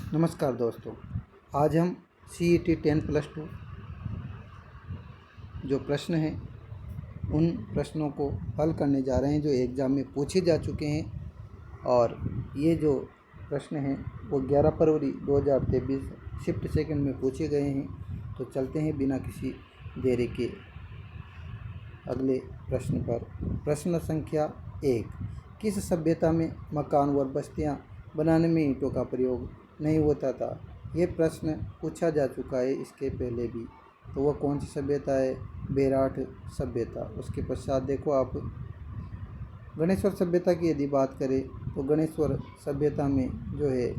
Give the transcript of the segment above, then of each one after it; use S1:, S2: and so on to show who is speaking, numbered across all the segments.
S1: नमस्कार दोस्तों, आज हम CET 10+2 जो प्रश्न हैं उन प्रश्नों को हल करने जा रहे हैं जो एग्ज़ाम में पूछे जा चुके हैं। और ये जो प्रश्न हैं वो 11 फरवरी 2023 शिफ्ट सेकंड में पूछे गए हैं। तो चलते हैं बिना किसी देरी के अगले प्रश्न पर। प्रश्न संख्या 1, किस सभ्यता में मकान व बस्तियाँ बनाने में ईंटों का प्रयोग नहीं होता था? ये प्रश्न पूछा जा चुका है इसके पहले भी। तो वह कौन सी सभ्यता है? बेराठ सभ्यता। उसके पश्चात देखो आप गणेश्वर सभ्यता की यदि बात करें तो गणेश्वर सभ्यता में जो है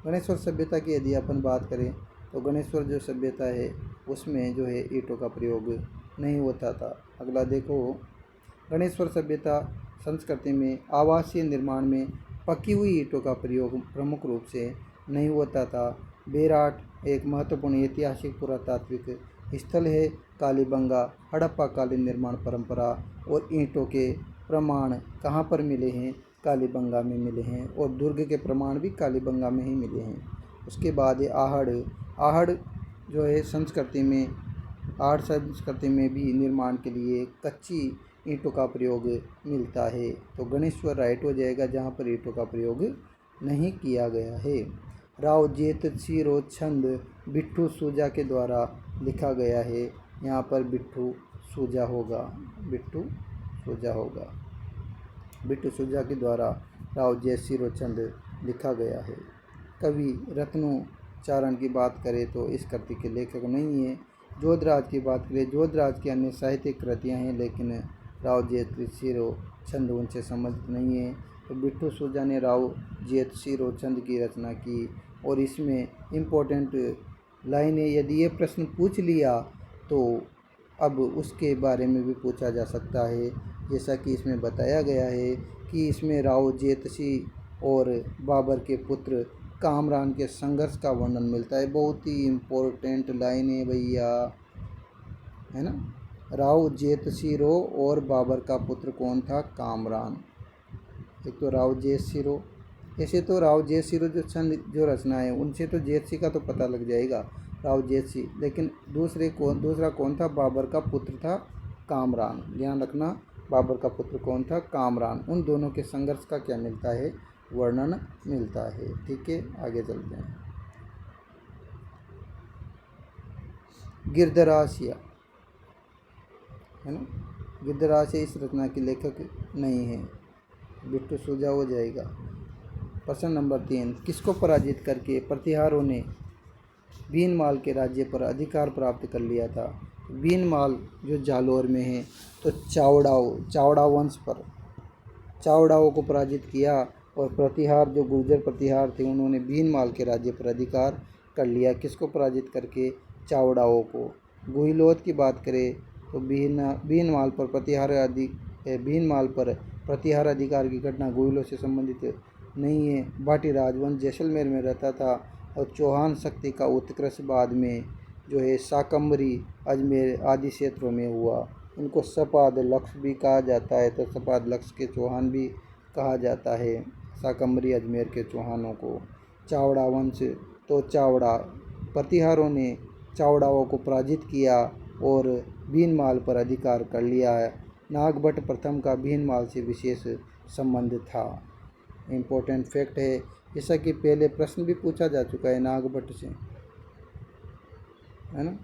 S1: गणेश्वर सभ्यता की यदि अपन बात करें तो गणेश्वर जो सभ्यता है उसमें जो है ईंटों का प्रयोग नहीं होता था। अगला देखो, गणेश्वर सभ्यता संस्कृति में आवासीय निर्माण में पकी हुई ईंटों का प्रयोग प्रमुख रूप से नहीं होता था। बेराठ एक महत्वपूर्ण ऐतिहासिक पुरातात्विक स्थल है। कालीबंगा हड़प्पाकालीन निर्माण परंपरा और ईंटों के प्रमाण कहाँ पर मिले हैं? कालीबंगा में मिले हैं, और दुर्ग के प्रमाण भी कालीबंगा में ही मिले हैं। उसके बाद आहड़ जो है संस्कृति में भी निर्माण के लिए कच्ची ईंटों का प्रयोग मिलता है। तो गणेश्वर राइट हो जाएगा जहाँ पर ईंटों का प्रयोग नहीं किया गया है। राव जेतसिरो छंद बिट्ठू सूजा के द्वारा लिखा गया है। यहाँ पर बिट्ठू सूजा होगा। बिट्ठू सूजा के द्वारा राव जेतसिरो छंद लिखा गया है। कवि रत्नोचारण की बात करें तो इस कृति के लेखक नहीं है। जोधराज की बात करें, जोधराज की अन्य साहित्यिक कृतियाँ हैं लेकिन राव जेतसिरो छंद उनसे संबंधित नहीं है। तो बिट्ठू सूजा ने राव जेतसिरो छंद की रचना की। और इसमें इम्पोर्टेंट लाइनें यदि ये प्रश्न पूछ लिया तो अब उसके बारे में भी पूछा जा सकता है। जैसा कि इसमें बताया गया है कि इसमें राव जेतसी और बाबर के पुत्र कामरान के संघर्ष का वर्णन मिलता है। बहुत ही इम्पोर्टेंट लाइन है भैया, है ना। राव जेतसिरो और बाबर का पुत्र कौन था? कामरान। एक तो राव जेतसिरो, ऐसे तो राव जेतसिरो जो छंद जो रचना है उनसे तो जेतसी का तो पता लग जाएगा, राव जेतसी। लेकिन दूसरा कौन था? बाबर का पुत्र था कामरान। ध्यान रखना, बाबर का पुत्र कौन था? कामरान। उन दोनों के संघर्ष का क्या मिलता है? वर्णन मिलता है। ठीक है, आगे चलते हैं। गिरधरासिया, है ना। गिरधरासिया इस रचना के लेखक नहीं है। बिट्ठू सूजा हो जाएगा। प्रश्न नंबर 3, किसको पराजित करके प्रतिहारों ने भीनमाल के राज्य पर अधिकार प्राप्त कर लिया था? भीनमाल जो जालोर में है, तो चावड़ा वंश पर चावड़ाओं को पराजित किया। और प्रतिहार जो गुर्जर प्रतिहार थे उन्होंने भीनमाल के राज्य पर अधिकार कर लिया। किसको पराजित करके? चावड़ाओं को। गुहिलोत की बात करें तो भीनमाल पर प्रतिहार अधिकार की घटना गुहिलों से संबंधित नहीं है। भाटी राजवंश जैसलमेर में रहता था। और चौहान शक्ति का उत्कर्ष बाद में जो है शाकंभरी अजमेर आदि क्षेत्रों में हुआ। इनको सपाद लक्ष भी कहा जाता है। तो सपाद लक्ष के चौहान भी कहा जाता है शाकंभरी अजमेर के चौहानों को। चावड़ा वंश, तो प्रतिहारों ने चावड़ाओं को पराजित किया और भीनमाल पर अधिकार कर लिया है। नागभट्ट प्रथम का भीनमाल से विशेष संबंध था। इम्पोर्टेंट फैक्ट है, जैसा कि पहले प्रश्न भी पूछा जा चुका है नागभट्ट से, है ना।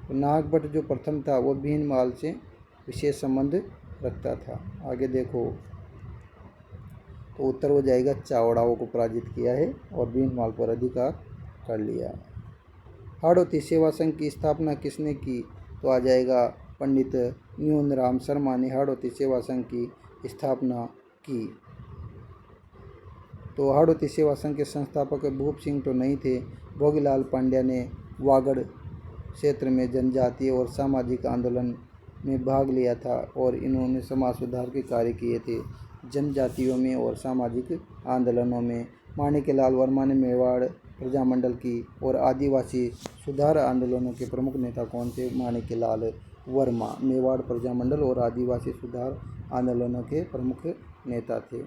S1: तो नागभट्ट जो प्रथम था वो भीनमाल से विशेष संबंध रखता था। आगे देखो, तो उत्तर हो जाएगा चावड़ाओं को पराजित किया है और भीनमाल पर अधिकार कर लिया। हाड़ौती सेवा संघ की स्थापना किसने की? तो आ जाएगा पंडित न्यूनराम शर्मा ने हाड़ौती सेवा संघ की स्थापना की। तो हाड़ौती सेवा संघ के संस्थापक भूप सिंह तो नहीं थे। भोगीलाल पांड्या ने वागड़ क्षेत्र में जनजातीय और सामाजिक आंदोलन में भाग लिया था और इन्होंने समाज सुधार के कार्य किए थे जनजातियों में और सामाजिक आंदोलनों में। माणिक्यलाल वर्मा ने मेवाड़ प्रजामंडल की और आदिवासी सुधार आंदोलनों के प्रमुख नेता कौन थे? माणिक्यलाल वर्मा मेवाड़ प्रजामंडल और आदिवासी सुधार आंदोलनों के प्रमुख नेता थे।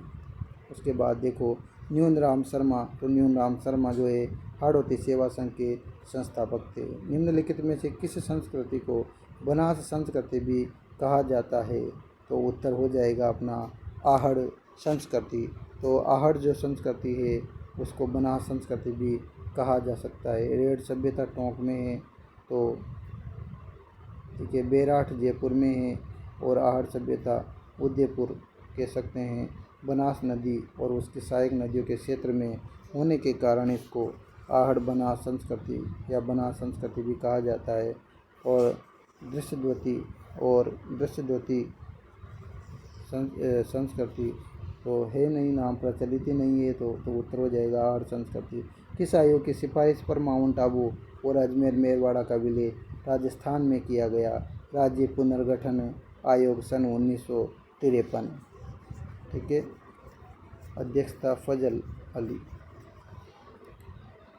S1: उसके बाद देखो न्यून राम शर्मा, तो न्यून राम शर्मा जो है हाड़ौती सेवा संघ के संस्थापक थे। निम्नलिखित में से किस संस्कृति को बनास संस्कृति भी कहा जाता है? तो उत्तर हो जाएगा अपना आहड़ संस्कृति। तो आहड़ जो संस्कृति है उसको बनास संस्कृति भी कहा जा सकता है। रेड सभ्यता टोंक में है, तो ठीक है, बेराठ जयपुर में है और आहड़ सभ्यता उदयपुर कह सकते हैं। बनास नदी और उसकी सहायक नदियों के क्षेत्र में होने के कारण इसको आहड़ बनास संस्कृति या बनास संस्कृति भी कहा जाता है। और दृश्यद्वती संस्कृति तो है नहीं, नाम प्रचलित ही नहीं है, तो उत्तर हो जाएगा आहड़ संस्कृति। किस आयोग की सिफारिश पर माउंट आबू और अजमेर मेरवाड़ा का विलय राजस्थान में किया गया? राज्य पुनर्गठन आयोग सन 1953। ठीक है, अध्यक्षता फजल अली।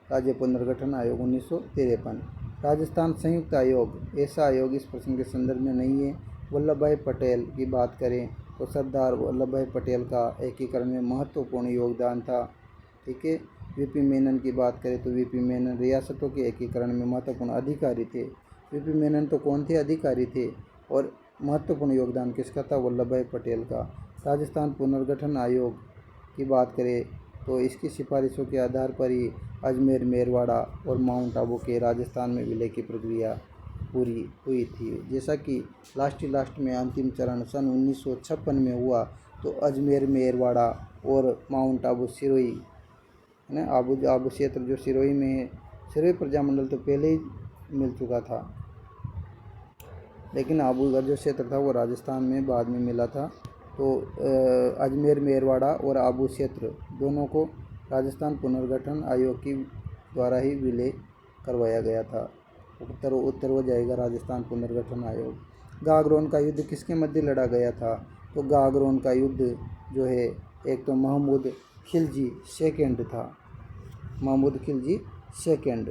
S1: राज्य पुनर्गठन आयोग 1953। राजस्थान संयुक्त आयोग, ऐसा आयोग इस प्रश्न के संदर्भ में नहीं है। वल्लभ भाई पटेल की बात करें तो सरदार वल्लभ भाई पटेल का एकीकरण में महत्वपूर्ण योगदान था। ठीक है, वीपी मेनन की बात करें तो वीपी मेनन रियासतों के एकीकरण में महत्वपूर्ण अधिकारी थे। वीपी मेनन तो कौन थे? अधिकारी थे। और महत्वपूर्ण योगदान किसका था? वल्लभ भाई पटेल का। राजस्थान पुनर्गठन आयोग की बात करें तो इसकी सिफारिशों के आधार पर ही अजमेर मेरवाड़ा और माउंट आबू के राजस्थान में विलय की प्रक्रिया पूरी हुई थी। जैसा कि लास्ट में अंतिम चरण सन 1956 में हुआ, तो अजमेर मेरवाड़ा और माउंट आबू सिरोही है ना, आबू क्षेत्र जो सिरोही में है, सिरोही प्रजामंडल तो पहले ही मिल चुका था, लेकिन आबू का जो क्षेत्र था वो राजस्थान में बाद में मिला था। तो अजमेर मेरवाड़ा और आबू क्षेत्र दोनों को राजस्थान पुनर्गठन आयोग की द्वारा ही विलय करवाया गया था। उत्तर हो जाएगा राजस्थान पुनर्गठन आयोग। गागरोन का युद्ध किसके मध्य लड़ा गया था? तो गागरोन का युद्ध जो है एक तो महमूद खिलजी सेकेंड था, महमूद खिलजी सेकेंड।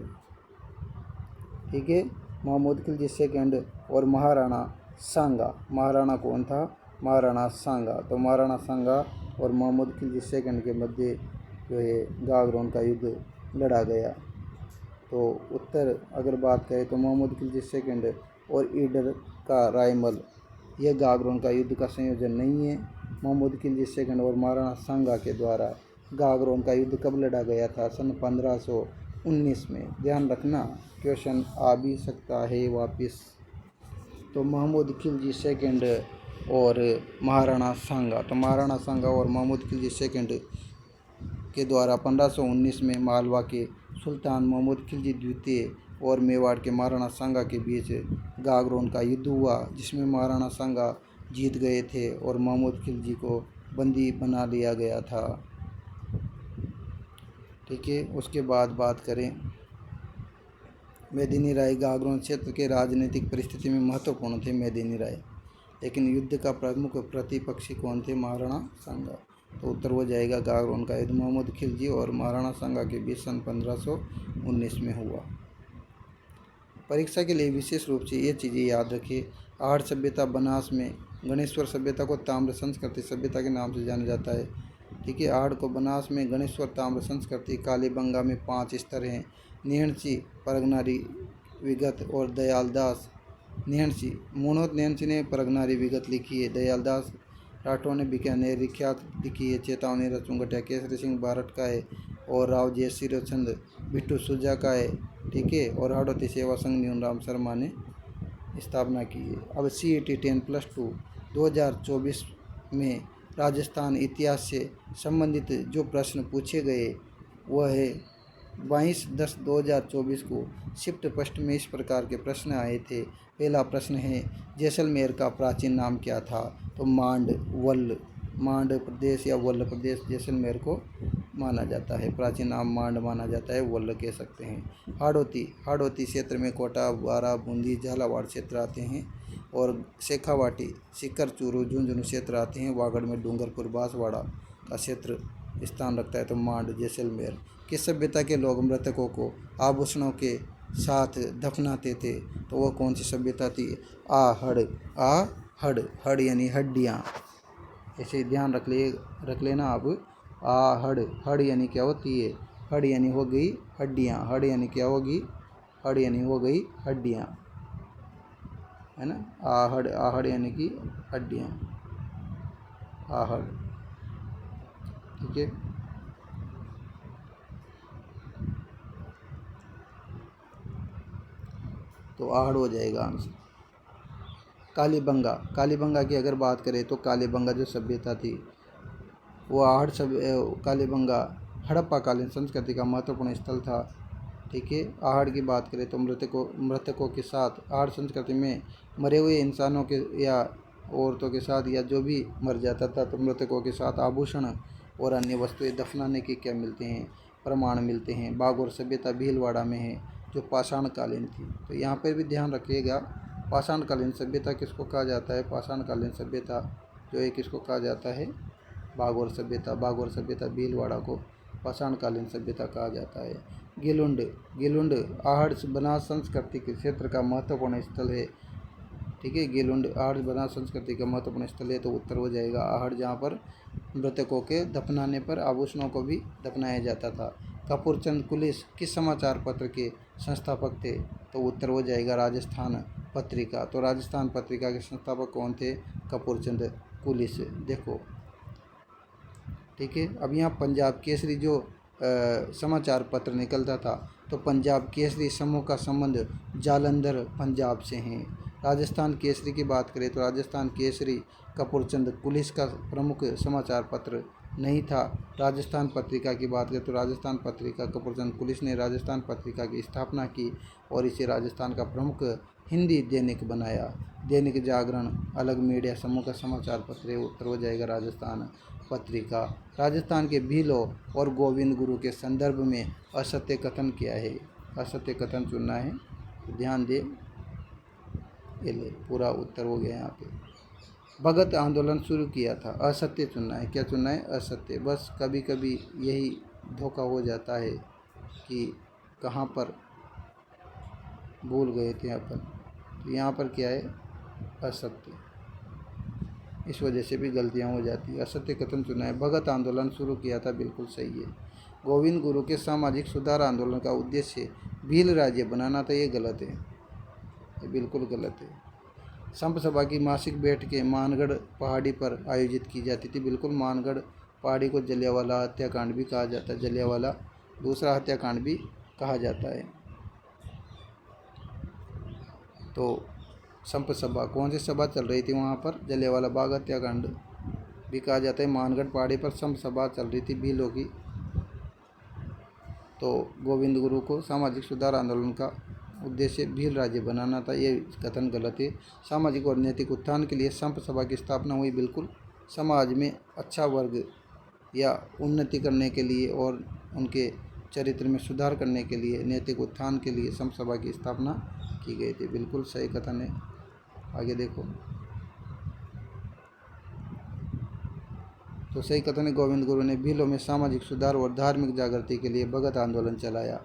S1: ठीक है, महमूद खिलजी सेकेंड और महाराणा सांगा। महाराणा कौन था? महाराणा सांगा। तो महाराणा सांगा और महमूद खिलजी सेकेंड के मध्य जो है गागरोन का युद्ध लड़ा गया। तो उत्तर अगर बात करें तो महमूद खिलजी सेकेंड और ईडर का रायमल, यह गागरोन का युद्ध का संयोजन नहीं है। महमूद खिलजी सेकेंड और महाराणा सांगा के द्वारा गागरोन का युद्ध कब लड़ा गया था? सन 1519 में। ध्यान रखना, क्वेश्चन आ भी सकता है वापस। तो महमूद खिलजी सेकेंड और महाराणा सांगा, तो महाराणा सांगा और महमूद खिलजी सेकेंड के द्वारा 1519 में मालवा के सुल्तान महमूद खिलजी द्वितीय और मेवाड़ के महाराणा सांगा के बीच गागरोन का युद्ध हुआ, जिसमें महाराणा सांगा जीत गए थे और महमूद खिलजी को बंदी बना लिया गया था। ठीक है, उसके बाद बात करें मेदिनी राय। गागरोन क्षेत्र के राजनीतिक परिस्थिति में महत्वपूर्ण थे मेदिनी राय, लेकिन युद्ध का प्रमुख प्रतिपक्षी कौन थे? महाराणा सांगा। तो उत्तर हो जाएगा गागरोन का युद्ध महमूद खिलजी और महाराणा सांगा के बीच सन 1519 में हुआ। परीक्षा के लिए विशेष रूप से ये चीज़ें याद रखिए। आहड़ सभ्यता बनास में गणेश्वर सभ्यता को ताम्र संस्कृति सभ्यता के नाम से जाना जाता है। ठीक है, आहड़ को बनास में गणेश्वर ताम्र संस्कृति, कालीबंगा में 5 स्तर हैं। निहणसी, परगनारी विगत और दयालदास निहणसी, मोनोत निहणसी ने परगनारी विगत लिखी है। दयालदास राठौर ने बीकानेर विख्यात लिखी है। चेतावनी रचुंगटिया केसरी सिंह बारठ का है और राव जयसिंह चंद बिट्टू सुजा का है। ठीक है, और हाड़ौती सेवा संघ न्यून राम शर्मा ने स्थापना की है। अब CET 10+2 2024 में राजस्थान इतिहास से संबंधित जो प्रश्न पूछे गए वह है 22/10/2024 को शिफ्ट प्रश्न में इस प्रकार के प्रश्न आए थे। पहला प्रश्न है जैसलमेर का प्राचीन नाम क्या था? तो मांड प्रदेश या वल्ल प्रदेश जैसलमेर को माना जाता है। प्राचीन नाम मांड माना जाता है, वल्ल कह सकते हैं। हाड़ौती क्षेत्र में कोटा, बारा, बूंदी, झालावाड़ क्षेत्र आते हैं और शेखावाटी, सिक्कर, चूरू, झुंझुनू क्षेत्र आते हैं। वागड़ में डूंगरपुर, बांसवाड़ा का क्षेत्र स्थान रखता है। तो मांड जैसलमेर। किस सभ्यता के लोग मृतकों को आभूषणों के साथ दफनाते थे? तो वह कौन सी सभ्यता थी? आहड़ यानी हड्डियाँ। ऐसे ध्यान रख लेना आप, आहड़, हड़ यानी क्या होती है, हड़ यानी हो गई हड्डियाँ, हड़ यानी क्या होगी, हड़ यानी हो गई हड्डियाँ, है ना। आहड़, आहड़ यानी कि हड्डियाँ, आहड़, ठीक है। तो आहड़ हो जाएगा आंसर। कालीबंगा, कालीबंगा की अगर बात करें तो कालीबंगा जो सभ्यता थी वो आहड़ सब कालीबंगा हड़प्पाकालीन संस्कृति का महत्वपूर्ण स्थल था, ठीक है। आहड़ की बात करें तो मृतकों के साथ, आहड़ संस्कृति में मरे हुए इंसानों के या औरतों के साथ या जो भी मर जाता था तो मृतकों के साथ आभूषण और अन्य वस्तुएं दफनाने के क्या मिलते हैं, प्रमाण मिलते हैं। बागौर सभ्यता भीलवाड़ा में है जो पाषाणकालीन थी। तो यहाँ पर भी ध्यान रखिएगा, पाषाणकालीन सभ्यता किसको कहा जाता है, पाषाणकालीन सभ्यता जो है किसको कहा जाता है, बागौर सभ्यता। बागौर सभ्यता भीलवाड़ा को पाषाणकालीन सभ्यता कहा जाता है। गिलुंड, गिलुंड आहड़ बनास संस्कृति के क्षेत्र का महत्वपूर्ण स्थल है, ठीक है। गिलुंड आहड़ बनास संस्कृति का महत्वपूर्ण स्थल है, तो उत्तर हो जाएगा आहड़, जहाँ पर मृतकों के दफनाने पर आभूषणों को भी दफनाया जाता था। कपूरचंद कुलिस किस समाचार पत्र के संस्थापक थे, तो उत्तर हो जाएगा राजस्थान पत्रिका। तो राजस्थान पत्रिका के संस्थापक कौन थे, कपूरचंद कुलिस, देखो, ठीक है। अब यहाँ पंजाब केसरी जो समाचार पत्र निकलता था, तो पंजाब केसरी समूह का संबंध जालंधर पंजाब से है। राजस्थान केसरी की बात करें तो राजस्थान केसरी कपूरचंद कुलिस का प्रमुख समाचार पत्र नहीं था। राजस्थान पत्रिका की बात करें तो राजस्थान पत्रिका कपूरचंद कुलिस ने राजस्थान पत्रिका की स्थापना की और इसे राजस्थान का प्रमुख हिंदी दैनिक बनाया। दैनिक जागरण अलग मीडिया समूह का समाचार पत्र है, उत्तर हो जाएगा राजस्थान पत्रिका। राजस्थान के भीलों और गोविंद गुरु के संदर्भ में असत्य कथन क्या है, असत्य कथन चुनना है, ध्यान दे, ये ले पूरा उत्तर हो गया यहाँ पे। भगत आंदोलन शुरू किया था, असत्य चुनना है, क्या चुनना है, असत्य। बस कभी कभी यही धोखा हो जाता है कि कहाँ पर भूल गए थे अपन, तो यहाँ पर क्या है, असत्य, इस वजह से भी गलतियाँ हो जाती है। असत्य कथन चुना है, भगत आंदोलन शुरू किया था, बिल्कुल सही है। गोविंद गुरु के सामाजिक सुधार आंदोलन का उद्देश्य भील राज्य बनाना था, ये गलत है, ये बिल्कुल गलत है। संप सभा की मासिक बैठकें मानगढ़ पहाड़ी पर आयोजित की जाती थी, बिल्कुल, मानगढ़ पहाड़ी को जलियांवाला हत्याकांड भी कहा जाता है, जलियांवाला दूसरा हत्याकांड भी कहा जाता है। तो संप सभा कौन सी सभा चल रही थी वहाँ पर, जलियांवाला बाग हत्याकांड भी कहा जाता है। मानगढ़ पहाड़ी पर संप सभा चल रही थी भीलों की। तो गोविंद गुरु को सामाजिक सुधार आंदोलन का उद्देश्य भील राज्य बनाना था, ये कथन गलत है। सामाजिक और नैतिक उत्थान के लिए संप सभा की स्थापना हुई, बिल्कुल, समाज में अच्छा वर्ग या उन्नति करने के लिए और उनके चरित्र में सुधार करने के लिए, नैतिक उत्थान के लिए संप सभा की स्थापना की गई थी, बिल्कुल सही कथन है। आगे देखो, तो सही कथन है, गोविंद गुरु ने भीलों में सामाजिक सुधार और धार्मिक जागृति के लिए भगत आंदोलन चलाया।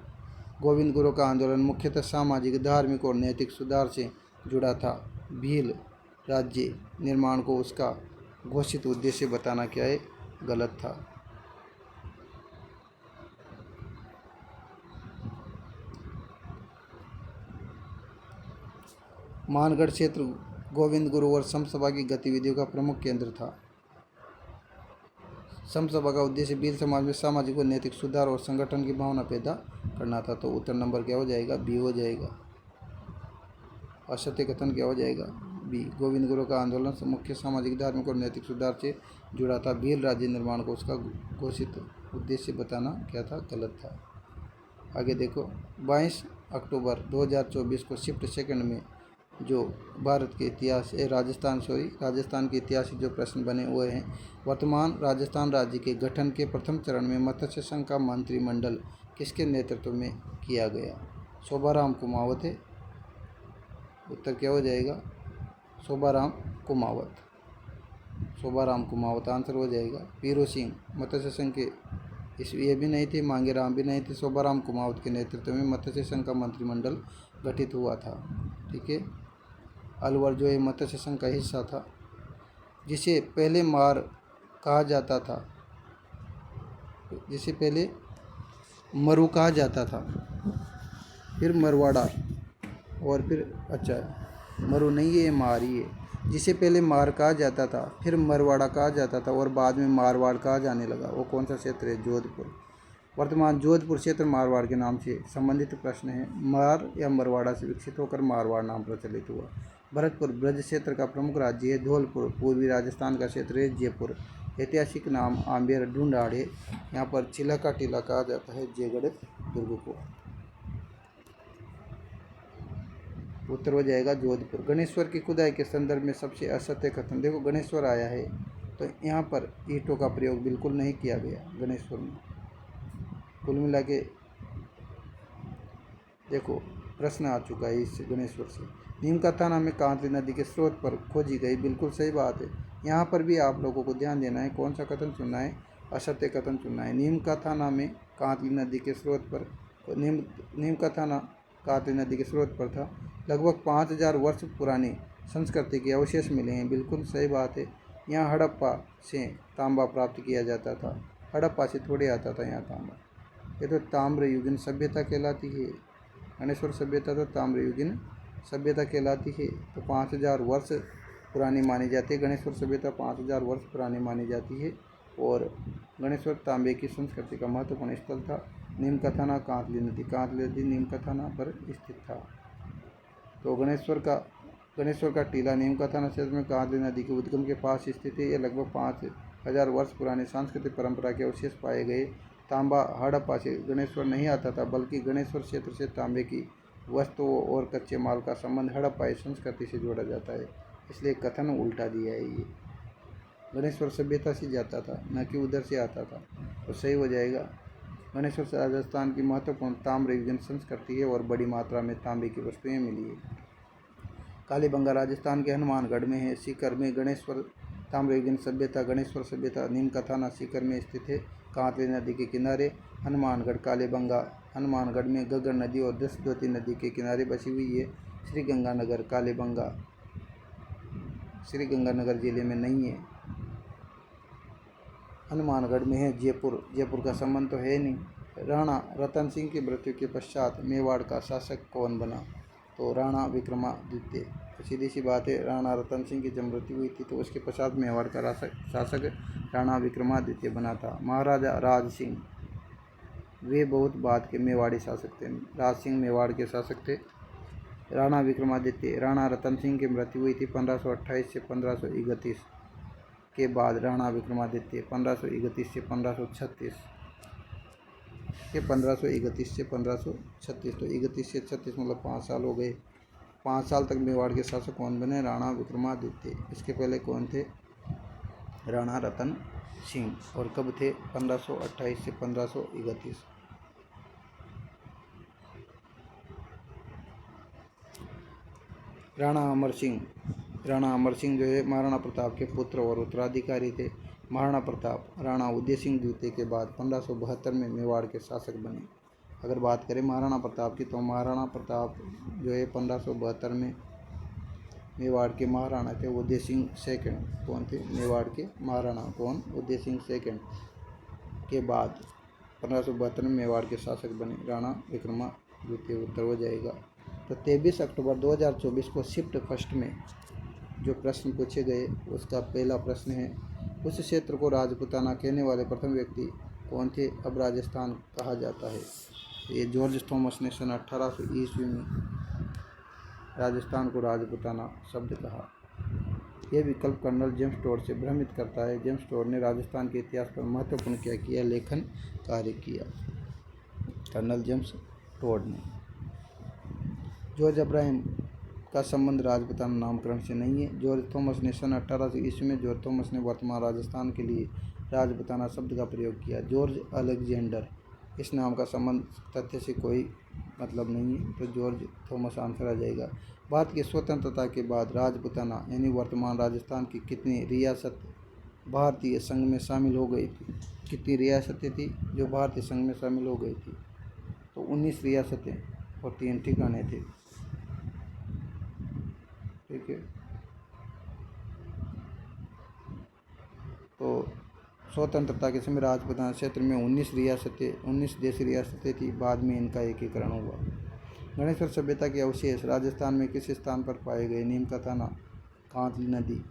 S1: गोविंद गुरु का आंदोलन मुख्यतः सामाजिक, धार्मिक और नैतिक सुधार से जुड़ा था। भील राज्य निर्माण को उसका घोषित उद्देश्य बताना क्या है, गलत था। मानगढ़ क्षेत्र गोविंद गुरु और संप सभा की गतिविधियों का प्रमुख केंद्र था। संप सभा का उद्देश्य भील समाज में सामाजिक और नैतिक सुधार और संगठन की भावना पैदा करना था। तो उत्तर नंबर क्या हो जाएगा, बी हो जाएगा। असत्य कथन क्या हो जाएगा, बी। गोविंद गुरु का आंदोलन मुख्य सामाजिक, धार्मिक और नैतिक सुधार से जुड़ा था। भील राज्य निर्माण को उसका घोषित उद्देश्य बताना क्या था, गलत था। आगे देखो, 22 अक्टूबर 2024 को शिफ्ट सेकंड में जो भारत के इतिहास राजस्थान के इतिहास से जो प्रश्न बने हुए हैं। वर्तमान राजस्थान राज्य के गठन के प्रथम चरण में मत्स्य संघ का मंत्रिमंडल किसके नेतृत्व में किया गया, शोभाराम कुमावत है, उत्तर क्या हो जाएगा, शोभाराम कुमावत, शोभाराम कुमावत आंसर हो जाएगा। पीरो सिंह मत्स्य संघ के ये भी नहीं थे, मांगे राम भी नहीं थे, शोभाराम कुमावत के नेतृत्व में मत्स्य संघ का मंत्रिमंडल गठित हुआ था, ठीक है। अलवर जो है मत्स्य संघ का हिस्सा था, जिसे पहले मार कहा जाता था, जिसे पहले मरु कहा जाता था, फिर मरवाड़ा, और फिर अच्छा मरु नहीं है, ये मार ही है। जिसे पहले मार कहा जाता था, फिर मरवाड़ा कहा जाता था और बाद में मारवाड़ कहा जाने लगा। वो कौन सा क्षेत्र है? जोधपुर। वर्तमान जोधपुर क्षेत्र मारवाड़ के नाम से संबंधित प्रश्न है। मार या मरवाड़ा से विकसित होकर मारवाड़ नाम प्रचलित हुआ। भरतपुर ब्रज क्षेत्र का प्रमुख राज्य है। धौलपुर पूर्वी राजस्थान का क्षेत्र है। जयपुर ऐतिहासिक नाम आम्बेर ढूंढाड़ है। यहाँ पर चिल्ला का टीला कहा जाता है जयगढ़ दुर्ग को। उत्तर हो जाएगा जोधपुर। गणेश्वर की खुदाई के संदर्भ में सबसे असत्य कथन। देखो गणेश्वर आया है तो यहाँ पर ईंटों का प्रयोग बिल्कुल नहीं किया गया गणेश्वर में। कुल मिला के देखो प्रश्न आ चुका है इस गणेश्वर से। नीम का थाना में कांतली नदी के स्रोत पर खोजी गई, बिल्कुल सही बात है। यहाँ पर भी आप लोगों को ध्यान देना है, कौन सा कथन चुनना है? असत्य कथन चुनना है। नीम का थाना में कांतली नदी के स्रोत पर, नीम का थाना कांतली नदी के स्रोत पर था। लगभग 5000 वर्ष पुरानी संस्कृति के अवशेष मिले हैं, बिल्कुल सही बात है। यहाँ हड़प्पा से तांबा प्राप्त किया जाता था, हड़प्पा से थोड़े आता था यहाँ तांबा। ये तो ताम्रयुगीन सभ्यता कहलाती है। गणेश्वर सभ्यता तो ताम्रयुगीन सभ्यता कहलाती है। तो 5000 वर्ष पुरानी मानी जाती है गणेश्वर सभ्यता, 5000 वर्ष पुरानी मानी जाती है। और गणेश्वर तांबे की संस्कृति का महत्वपूर्ण स्थल था। नीम का थाना कांतली नदी नीम का थाना पर स्थित था। तो गणेश्वर का टीला नीम का थाना क्षेत्र में कांतली नदी के उद्गम के पास स्थित है। यह लगभग 5000 वर्ष पुरानी सांस्कृतिक परंपरा के अवशेष पाए गए। तांबा हड़प्पा से गणेश्वर नहीं आता था, बल्कि गणेश्वर क्षेत्र से तांबे की वस्तुओं और कच्चे माल का संबंध हड़प्पाई संस्कृति से जोड़ा जाता है, इसलिए कथन उल्टा दिया है। ये गणेश्वर सभ्यता से जाता था, न कि उधर से आता था, तो सही हो जाएगा। गणेश्वर से राजस्थान की महत्वपूर्ण ताम्रयुगीन संस्कृति है और बड़ी मात्रा में तांबे की वस्तुएं मिली है। कालीबंगा राजस्थान के हनुमानगढ़ में है। सीकर में गणेश्वर ताम्रयुगीन सभ्यता, गणेश्वर सभ्यता नीम का थाना सीकर में स्थित है, कांतली नदी के किनारे। हनुमानगढ़ कालीबंगा हनुमानगढ़ में गगर नदी और दसद्वती नदी के किनारे बसी हुई है। श्रीगंगानगर कालीबंगा श्रीगंगानगर जिले में नहीं है, हनुमानगढ़ में है। जयपुर का संबंध तो है नहीं। राणा रतन सिंह की मृत्यु के पश्चात मेवाड़ का शासक कौन बना? तो राणा विक्रमादित्य। तो सीधी सी बात है, राणा रतन सिंह की जब मृत्यु हुई थी तो उसके पश्चात मेवाड़ का शासक राणा विक्रमादित्य बना था। महाराजा राज सिंह, वे बहुत बाद के मेवाड़ी शासक थे। राज सिंह मेवाड़ के शासक थे। राणा विक्रमादित्य, राणा रतन सिंह की मृत्यु हुई थी 1528 से 1531 के बाद राणा विक्रमादित्य 1531 से 1536 1531 से 1536, तो 31 से 36 मतलब 5 साल हो गए। 5 साल तक मेवाड़ के शासक कौन बने? राणा विक्रमादित्य। इसके पहले कौन थे? राणा रतन सिंह। और कब थे? 1528 से 1531। राणा अमर सिंह जो है महाराणा प्रताप के पुत्र और उत्तराधिकारी थे। महाराणा प्रताप राणा उदय सिंह द्वितीय के बाद 1572 में मेवाड़ के शासक बने। अगर बात करें महाराणा प्रताप की, तो महाराणा प्रताप जो है 1572 में मेवाड़ के महाराणा थे। उदय सिंह सेकंड कौन थे? मेवाड़ के महाराणा कौन? उदय सिंह सेकंड के बाद 1572 में मेवाड़ के शासक बने राणा विक्रमादित्य। उत्तर हो जाएगा। तो 23 अक्टूबर 2024 को शिफ्ट फर्स्ट में जो प्रश्न पूछे गए, उसका पहला प्रश्न है, उस क्षेत्र को राजपूताना कहने वाले प्रथम व्यक्ति कौन थे? अब राजस्थान कहा जाता है। ये जॉर्ज थॉमस ने सन 1800 ईस्वी में राजस्थान को राजपूताना शब्द कहा। यह विकल्प कर्नल जेम्स टोड से भ्रमित करता है। जेम्स टोड ने राजस्थान के इतिहास पर महत्वपूर्ण क्या किया? लेखन कार्य किया, कर्नल जेम्स टोड ने। जॉर्ज अब्राहम का संबंध राजपूताना नामकरण से नहीं है। जॉर्ज थॉमस ने सन 1800 ईस्वी में जॉर्ज थॉमस ने वर्तमान राजस्थान के लिए राजपूताना शब्द का प्रयोग किया। जॉर्ज अलेक्जेंडर, इस नाम का संबंध तथ्य से कोई मतलब नहीं है, तो जॉर्ज थॉमस आंसर आ जाएगा। भारत की स्वतंत्रता के बाद राजपूताना यानी वर्तमान राजस्थान की कितनी रियासत भारतीय संघ में शामिल हो गई थी? कितनी रियासतें थी जो भारतीय संघ में शामिल हो गई थी? तो 19 रियासतें और 3 ठिकाने थे। ठीक है, तो स्वतंत्रता के समय राजपूताना क्षेत्र में 19 देशी रियासतें थी। बाद में इनका एकीकरण हुआ। गणेश्वर सभ्यता के अवशेष राजस्थान में किस स्थान पर पाए गए? नीमकाथाना, कांतली नदी,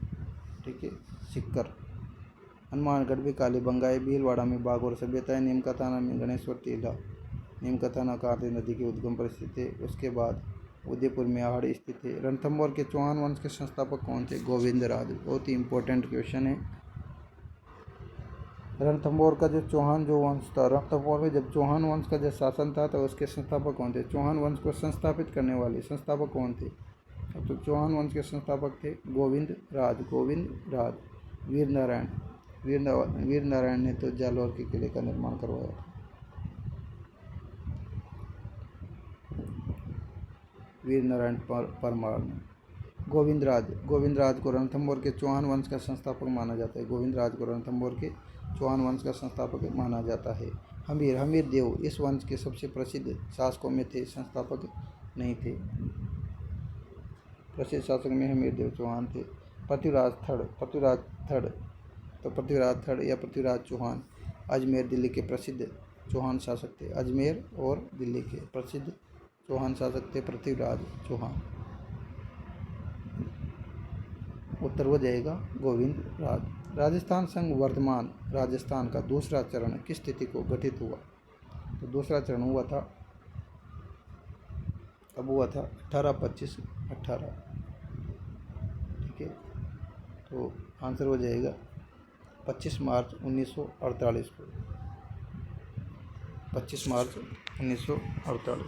S1: ठीक है, सिक्कर, हनुमानगढ़ में कालीबंगाई, भीलवाड़ा में बागौर सभ्यता, नीमकाथाना में गणेश्वर टीला। नीमकाथाना कांतली नदी के उद्गम पर स्थित है। उसके बाद उदयपुर में आहड़ स्थित है। रणथंभौर के चौहान वंश के संस्थापक कौन थे? गोविंदराज। बहुत ही इंपॉर्टेंट क्वेश्चन है। रणथंभौर का जो वंश था, रणथंभौर में जब चौहान वंश का जो शासन था तो उसके संस्थापक कौन थे? चौहान वंश को संस्थापित करने वाले संस्थापक कौन थे? तो चौहान वंश के संस्थापक थे गोविंदराज। वीर नारायण ने तो जालौर के किले का निर्माण करवाया था। वीर नारायण परमार ने। गोविंदराज को रणथंभौर के चौहान वंश का संस्थापक माना जाता है। गोविंदराज को रणथंभौर के चौहान वंश का संस्थापक माना जाता है। हमीर देव इस वंश के सबसे प्रसिद्ध शासकों में थे, संस्थापक नहीं थे। प्रसिद्ध शासक में हमीर देव चौहान थे। पृथ्वीराज थड़ या पृथ्वीराज चौहान अजमेर दिल्ली के प्रसिद्ध चौहान शासक थे। अजमेर और दिल्ली के प्रसिद्ध चौहान शासक थे पृथ्वीराज चौहान। उत्तर हो जाएगा गोविंदराज। राजस्थान संघ वर्तमान राजस्थान का दूसरा चरण किस तिथि को गठित हुआ? तो दूसरा चरण हुआ था 18-25-18, ठीक है। तो आंसर हो जाएगा 25 मार्च 1948 को। 25 मार्च 1948।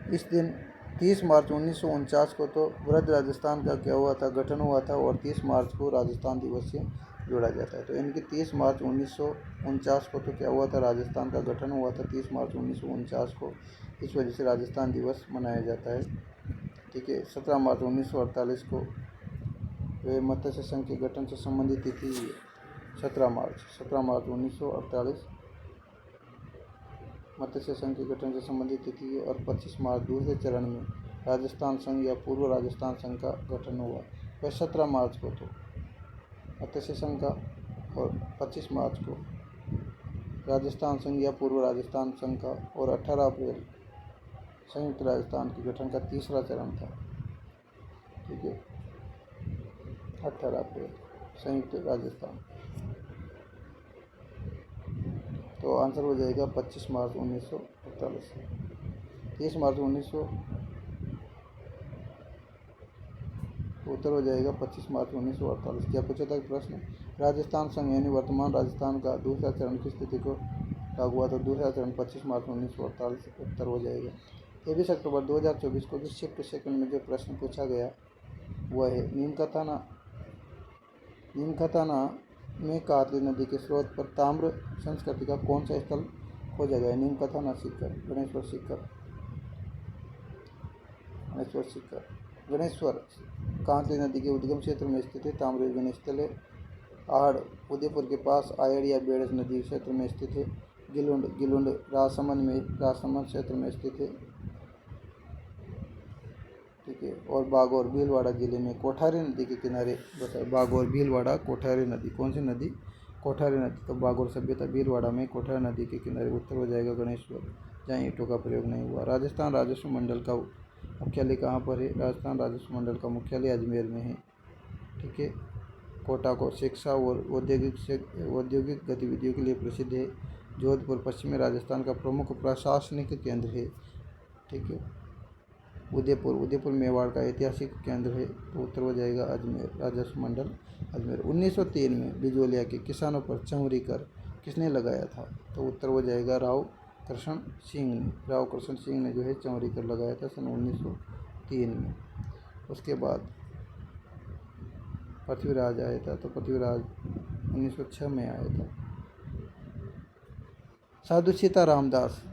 S1: इस दिन 30 मार्च 1949 को तो वृद्ध राजस्थान का क्या हुआ था? गठन हुआ था, और 30 मार्च को राजस्थान दिवस से जोड़ा जाता है। तो इनकी 30 मार्च 1949 को तो क्या हुआ था? राजस्थान का गठन हुआ था 30 मार्च 1949 को। इस वजह से राजस्थान दिवस मनाया जाता है, ठीक है। 17 मार्च 1948 को वे मत्स्य संघ के गठन से संबंधित तिथि 17 मार्च 1948 मत्स्य संघ के गठन से संबंधित तिथि है। और 25 मार्च दूसरे चरण में राजस्थान संघ या पूर्व राजस्थान संघ का गठन हुआ। वह 17 मार्च को तो मत्स्य संघ का, और 25 मार्च को राजस्थान संघ या पूर्व राजस्थान संघ का, और 18 अप्रैल संयुक्त राजस्थान के गठन का तीसरा चरण था, ठीक है। 18 अप्रैल संयुक्त राजस्थान। तो आंसर हो जाएगा 25 मार्च 1948। 30 मार्च 1900 उत्तर हो जाएगा 25 मार्च 1948। क्या पूछा था प्रश्न? राजस्थान संघ यानी वर्तमान राजस्थान का दूसरा चरण किस तिथि को लागू हुआ? तो दूसरा चरण 25 मार्च 1948 उत्तर हो जाएगा। 23 अक्टूबर 2024 को जो शिफ्ट सेकंड में जो प्रश्न पूछा गया वह है नीमकाथाना में कांतली नदी के स्रोत पर ताम्र संस्कृति का कौन सा स्थल खोजा गया? नीमकाथाना, सिक्कर, गणेश्वर कांतली नदी के उद्गम क्षेत्र में स्थित है। ताम्रयुगीन स्थल है। आहड़ उदयपुर के पास आयड़ या बेड़स नदी क्षेत्र में स्थित है। गिलुंड राजसमंद क्षेत्र में स्थित है, ठीक है। और बागौर भीलवाड़ा जिले में कोठारी नदी के किनारे बताए। बागौर भीलवाड़ा कोठारी नदी, कौन सी नदी? कोठारी नदी। तो बागौर सभ्यता भीलवाड़ा में कोठारी नदी के किनारे। उत्तर हो जाएगा गणेश्वर, जहाँ ईंटों का प्रयोग नहीं हुआ। राजस्थान राजस्व मंडल का मुख्यालय कहाँ पर है? राजस्थान राजस्व मंडल का मुख्यालय अजमेर में है, ठीक है। कोटा को शिक्षा और औद्योगिक गतिविधियों के लिए प्रसिद्ध है। जोधपुर पश्चिमी राजस्थान का प्रमुख प्रशासनिक केंद्र है, ठीक है। उदयपुर मेवाड़ का ऐतिहासिक केंद्र है। तो उत्तर हो जाएगा अजमेर, राजस्व मंडल अजमेर। 1903 में बिजोलिया के किसानों पर चमरी कर किसने लगाया था? तो उत्तर हो जाएगा राव कृष्ण सिंह ने जो है चमरी कर लगाया था सन 1903 में। उसके बाद पृथ्वीराज आया था, तो पृथ्वीराज 1906 में आया था। साधु सीताराम दास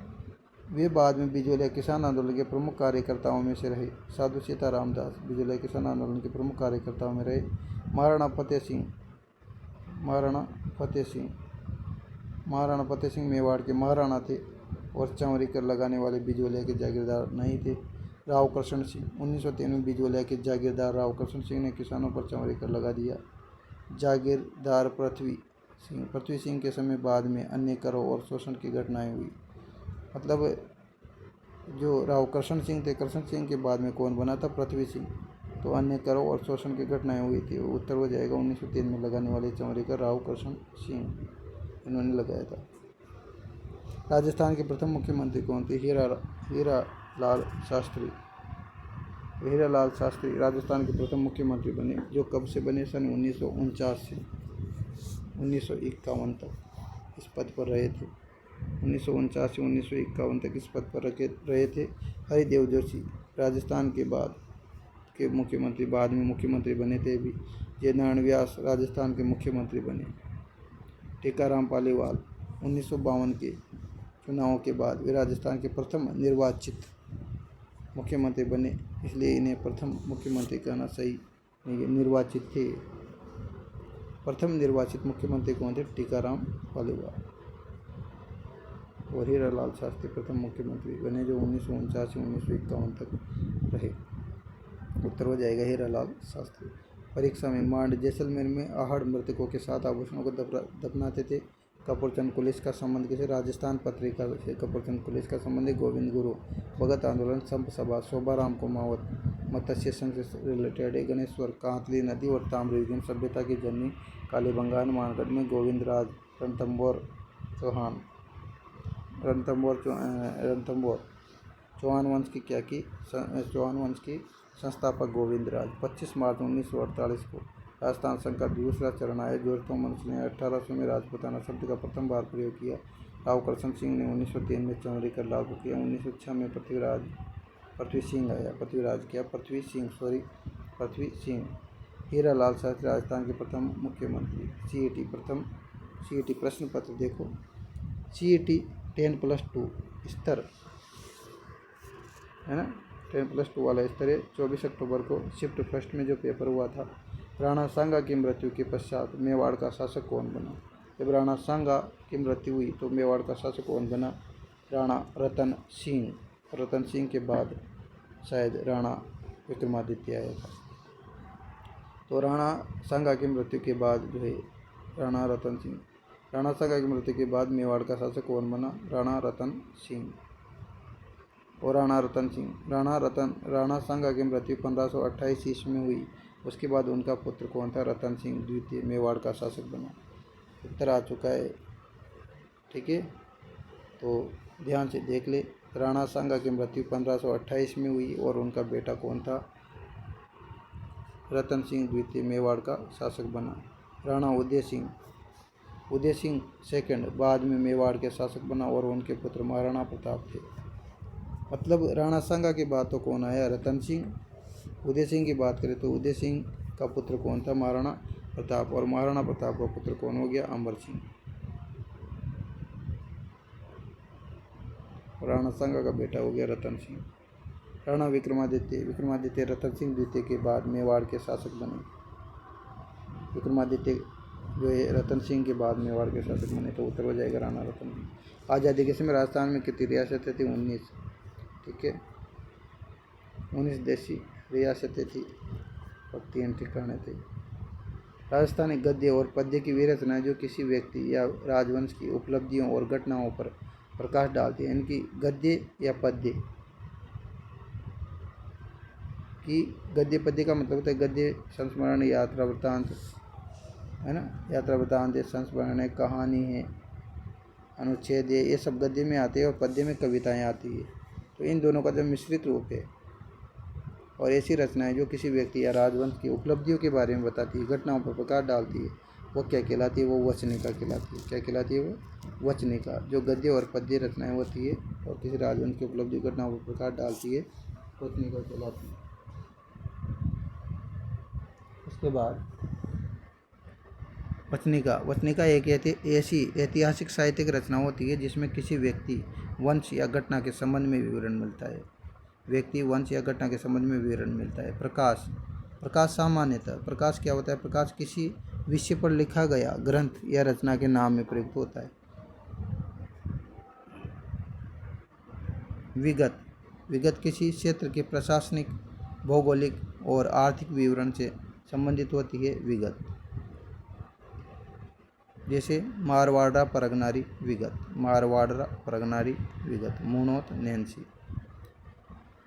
S1: वे बाद में बिजोलिया किसान आंदोलन के प्रमुख कार्यकर्ताओं में से रहे। साधु सीताराम दास बिजोलिया किसान आंदोलन के प्रमुख कार्यकर्ताओं में रहे। महाराणा फतेह सिंह मेवाड़ के महाराणा थे और चमरी कर लगाने वाले बिजोलिया के जागीरदार नहीं थे। राव कृष्ण सिंह। 1903 में बिजोलिया के जागीरदार राव कृष्ण सिंह ने किसानों पर चमड़ी कर लगा दिया। जागीरदार पृथ्वी सिंह के समय बाद में अन्य करों और शोषण की घटनाएं हुई। मतलब जो राव कृष्ण सिंह थे, कृष्ण सिंह के बाद में कौन बना था? पृथ्वी सिंह। तो अन्य करों और शोषण की घटनाएं हुई थी। उत्तर हो जाएगा 1903 में लगाने वाले चमड़ी का राव कृष्ण सिंह, इन्होंने लगाया था। राजस्थान के प्रथम मुख्यमंत्री कौन थे? हीरालाल शास्त्री। हीरालाल शास्त्री राजस्थान के प्रथम मुख्यमंत्री बने, जो कब से बने? सन 1949 से 1951 तक इस पद पर रहे थे। 1949 से 1951 तक इस पद पर रहे थे। हरिदेव जोशी राजस्थान के बाद के मुख्यमंत्री, बाद में मुख्यमंत्री बने थे भी। जयनारायण व्यास राजस्थान के मुख्यमंत्री बने। टीकाराम पालीवाल 1952 के चुनावों के बाद वे राजस्थान के प्रथम निर्वाचित मुख्यमंत्री बने, इसलिए इन्हें प्रथम मुख्यमंत्री कहना सही नहीं है, निर्वाचित थे। प्रथम निर्वाचित मुख्यमंत्री कौन थे? टीकाराम पालीवाल। और हीरालाल शास्त्री प्रथम मुख्यमंत्री बने, जो 1949 से 1951 तक रहे। उत्तर हो जाएगा हीरालाल शास्त्री। परीक्षा में मांड जैसलमेर में आहड़ मृतकों के साथ आभूषणों को दफनाते थे। कपूरचंद कुलिस का संबंध किसे? राजस्थान पत्रिका से कपूरचंद कुलिस का संबंध है। गोविंद गुरु, भगत आंदोलन, संप सभा, शोभाराम कुमावत, मत्स्य संघ से रिलेटेड है। गणेश्वर, कांतली नदी और ताम्रयुगीन सभ्यता की जननी कालीबंगा, हनुमानगढ़ में गोविंदराज रणथंभौर चौहान। रणथंभौर चौहान वंश की क्या की? चौहान वंश की संस्थापक गोविंदराज। 25 मार्च 1948 को राजस्थान संघ का दूसरा चरण आया। जॉर्ज थॉमस ने 1800 में राजपूताना शब्द का प्रथम बार प्रयोग किया। राव कृष्ण सिंह ने 1903 में चमड़ी कर लागू किया। 1906 में पृथ्वी सिंह। हीरालाल शास्त्री राजस्थान के प्रथम मुख्यमंत्री। सीईटी प्रश्न पत्र देखो। सीईटी 10+2 स्तर है ना, 10+2 वाला स्तर है। 24 अक्टूबर को शिफ्ट फर्स्ट में जो पेपर हुआ था। राणा सांगा की मृत्यु के पश्चात मेवाड़ का शासक कौन बना? जब राणा सांगा की मृत्यु हुई तो मेवाड़ का शासक कौन बना? राणा रतन सिंह। रतन सिंह के बाद शायद राणा विक्रमादित्य आया था। तो राणा सांगा की मृत्यु के बाद जो है राणा सांगा की मृत्यु के बाद मेवाड़ का शासक कौन बना? राणा रतन सिंह। और राणा सांगा की मृत्यु 1528 ईस्वी में हुई। उसके बाद उनका पुत्र कौन था? रतन सिंह द्वितीय मेवाड़ का शासक बना। उत्तर आ चुका है, ठीक है। तो ध्यान से देख ले। राणा सांगा की मृत्यु 1528 में हुई और उनका बेटा कौन था? रतन सिंह द्वितीय मेवाड़ का शासक बना। राणा उदय सिंह सेकंड बाद में मेवाड़ के शासक बना और उनके पुत्र महाराणा प्रताप थे। मतलब राणा सांगा की बात तो कौन आया? रतन सिंह। उदय सिंह की बात करें तो उदय सिंह का पुत्र कौन था? महाराणा प्रताप। और महाराणा प्रताप का पुत्र कौन हो गया? अमर सिंह। राणा सांगा का बेटा हो गया रतन सिंह। राणा विक्रमादित्य रतन सिंह द्वितीय के बाद मेवाड़ के शासक बने। विक्रमादित्य जो है रतन सिंह के बाद मेवाड़ के शासक बने। तो उत्तर हो जाएगा राणा रतन सिंह। आज़ादी के समय राजस्थान में कितनी रियासतें थी? 19, ठीक है। 19 देशी रियासतें थी और 3 ठिकाने थे। राजस्थान एक गद्य और पद्य की वी रचना है जो किसी व्यक्ति या राजवंश की उपलब्धियों और घटनाओं पर प्रकाश डालती है। इनकी गद्य या पद्य की गद्य पद्य का मतलब होता है गद्य संस्मरण, यात्रा वृत्तांत है ना, यात्रा वृत्तांत, संस्मरण है, कहानी है, अनुच्छेद है, ये सब गद्य में आते हैं और पद्य में कविताएं आती है। तो इन दोनों का जो मिश्रित रूप है और ऐसी रचनाएं जो किसी व्यक्ति या राजवंश की उपलब्धियों के बारे में बताती है, घटनाओं पर प्रकाश डालती है, वो क्या कहलाती है? वो वचनिका कहलाती है। क्या कहलाती है? वो वचनिका। जो गद्य और पद्य रचनाएं होती है और किसी राजवंश की उपलब्धि घटनाओं पर प्रकाश डालती है, वचनिका कहलाती है। उसके बाद वचनिका एक ऐसी ऐतिहासिक साहित्यिक रचना होती है जिसमें किसी व्यक्ति, वंश या घटना के संबंध में विवरण मिलता है। प्रकाश सामान्यतः प्रकाश क्या होता है? प्रकाश किसी विषय पर लिखा गया ग्रंथ या रचना के नाम में प्रयुक्त होता है। विगत विगत किसी क्षेत्र के प्रशासनिक, भौगोलिक और आर्थिक विवरण से संबंधित होती है। विगत जैसे मारवाड़ा परगनारी विगत, मारवाड़ा परगनारी विगत, मुनोत नैन्सी।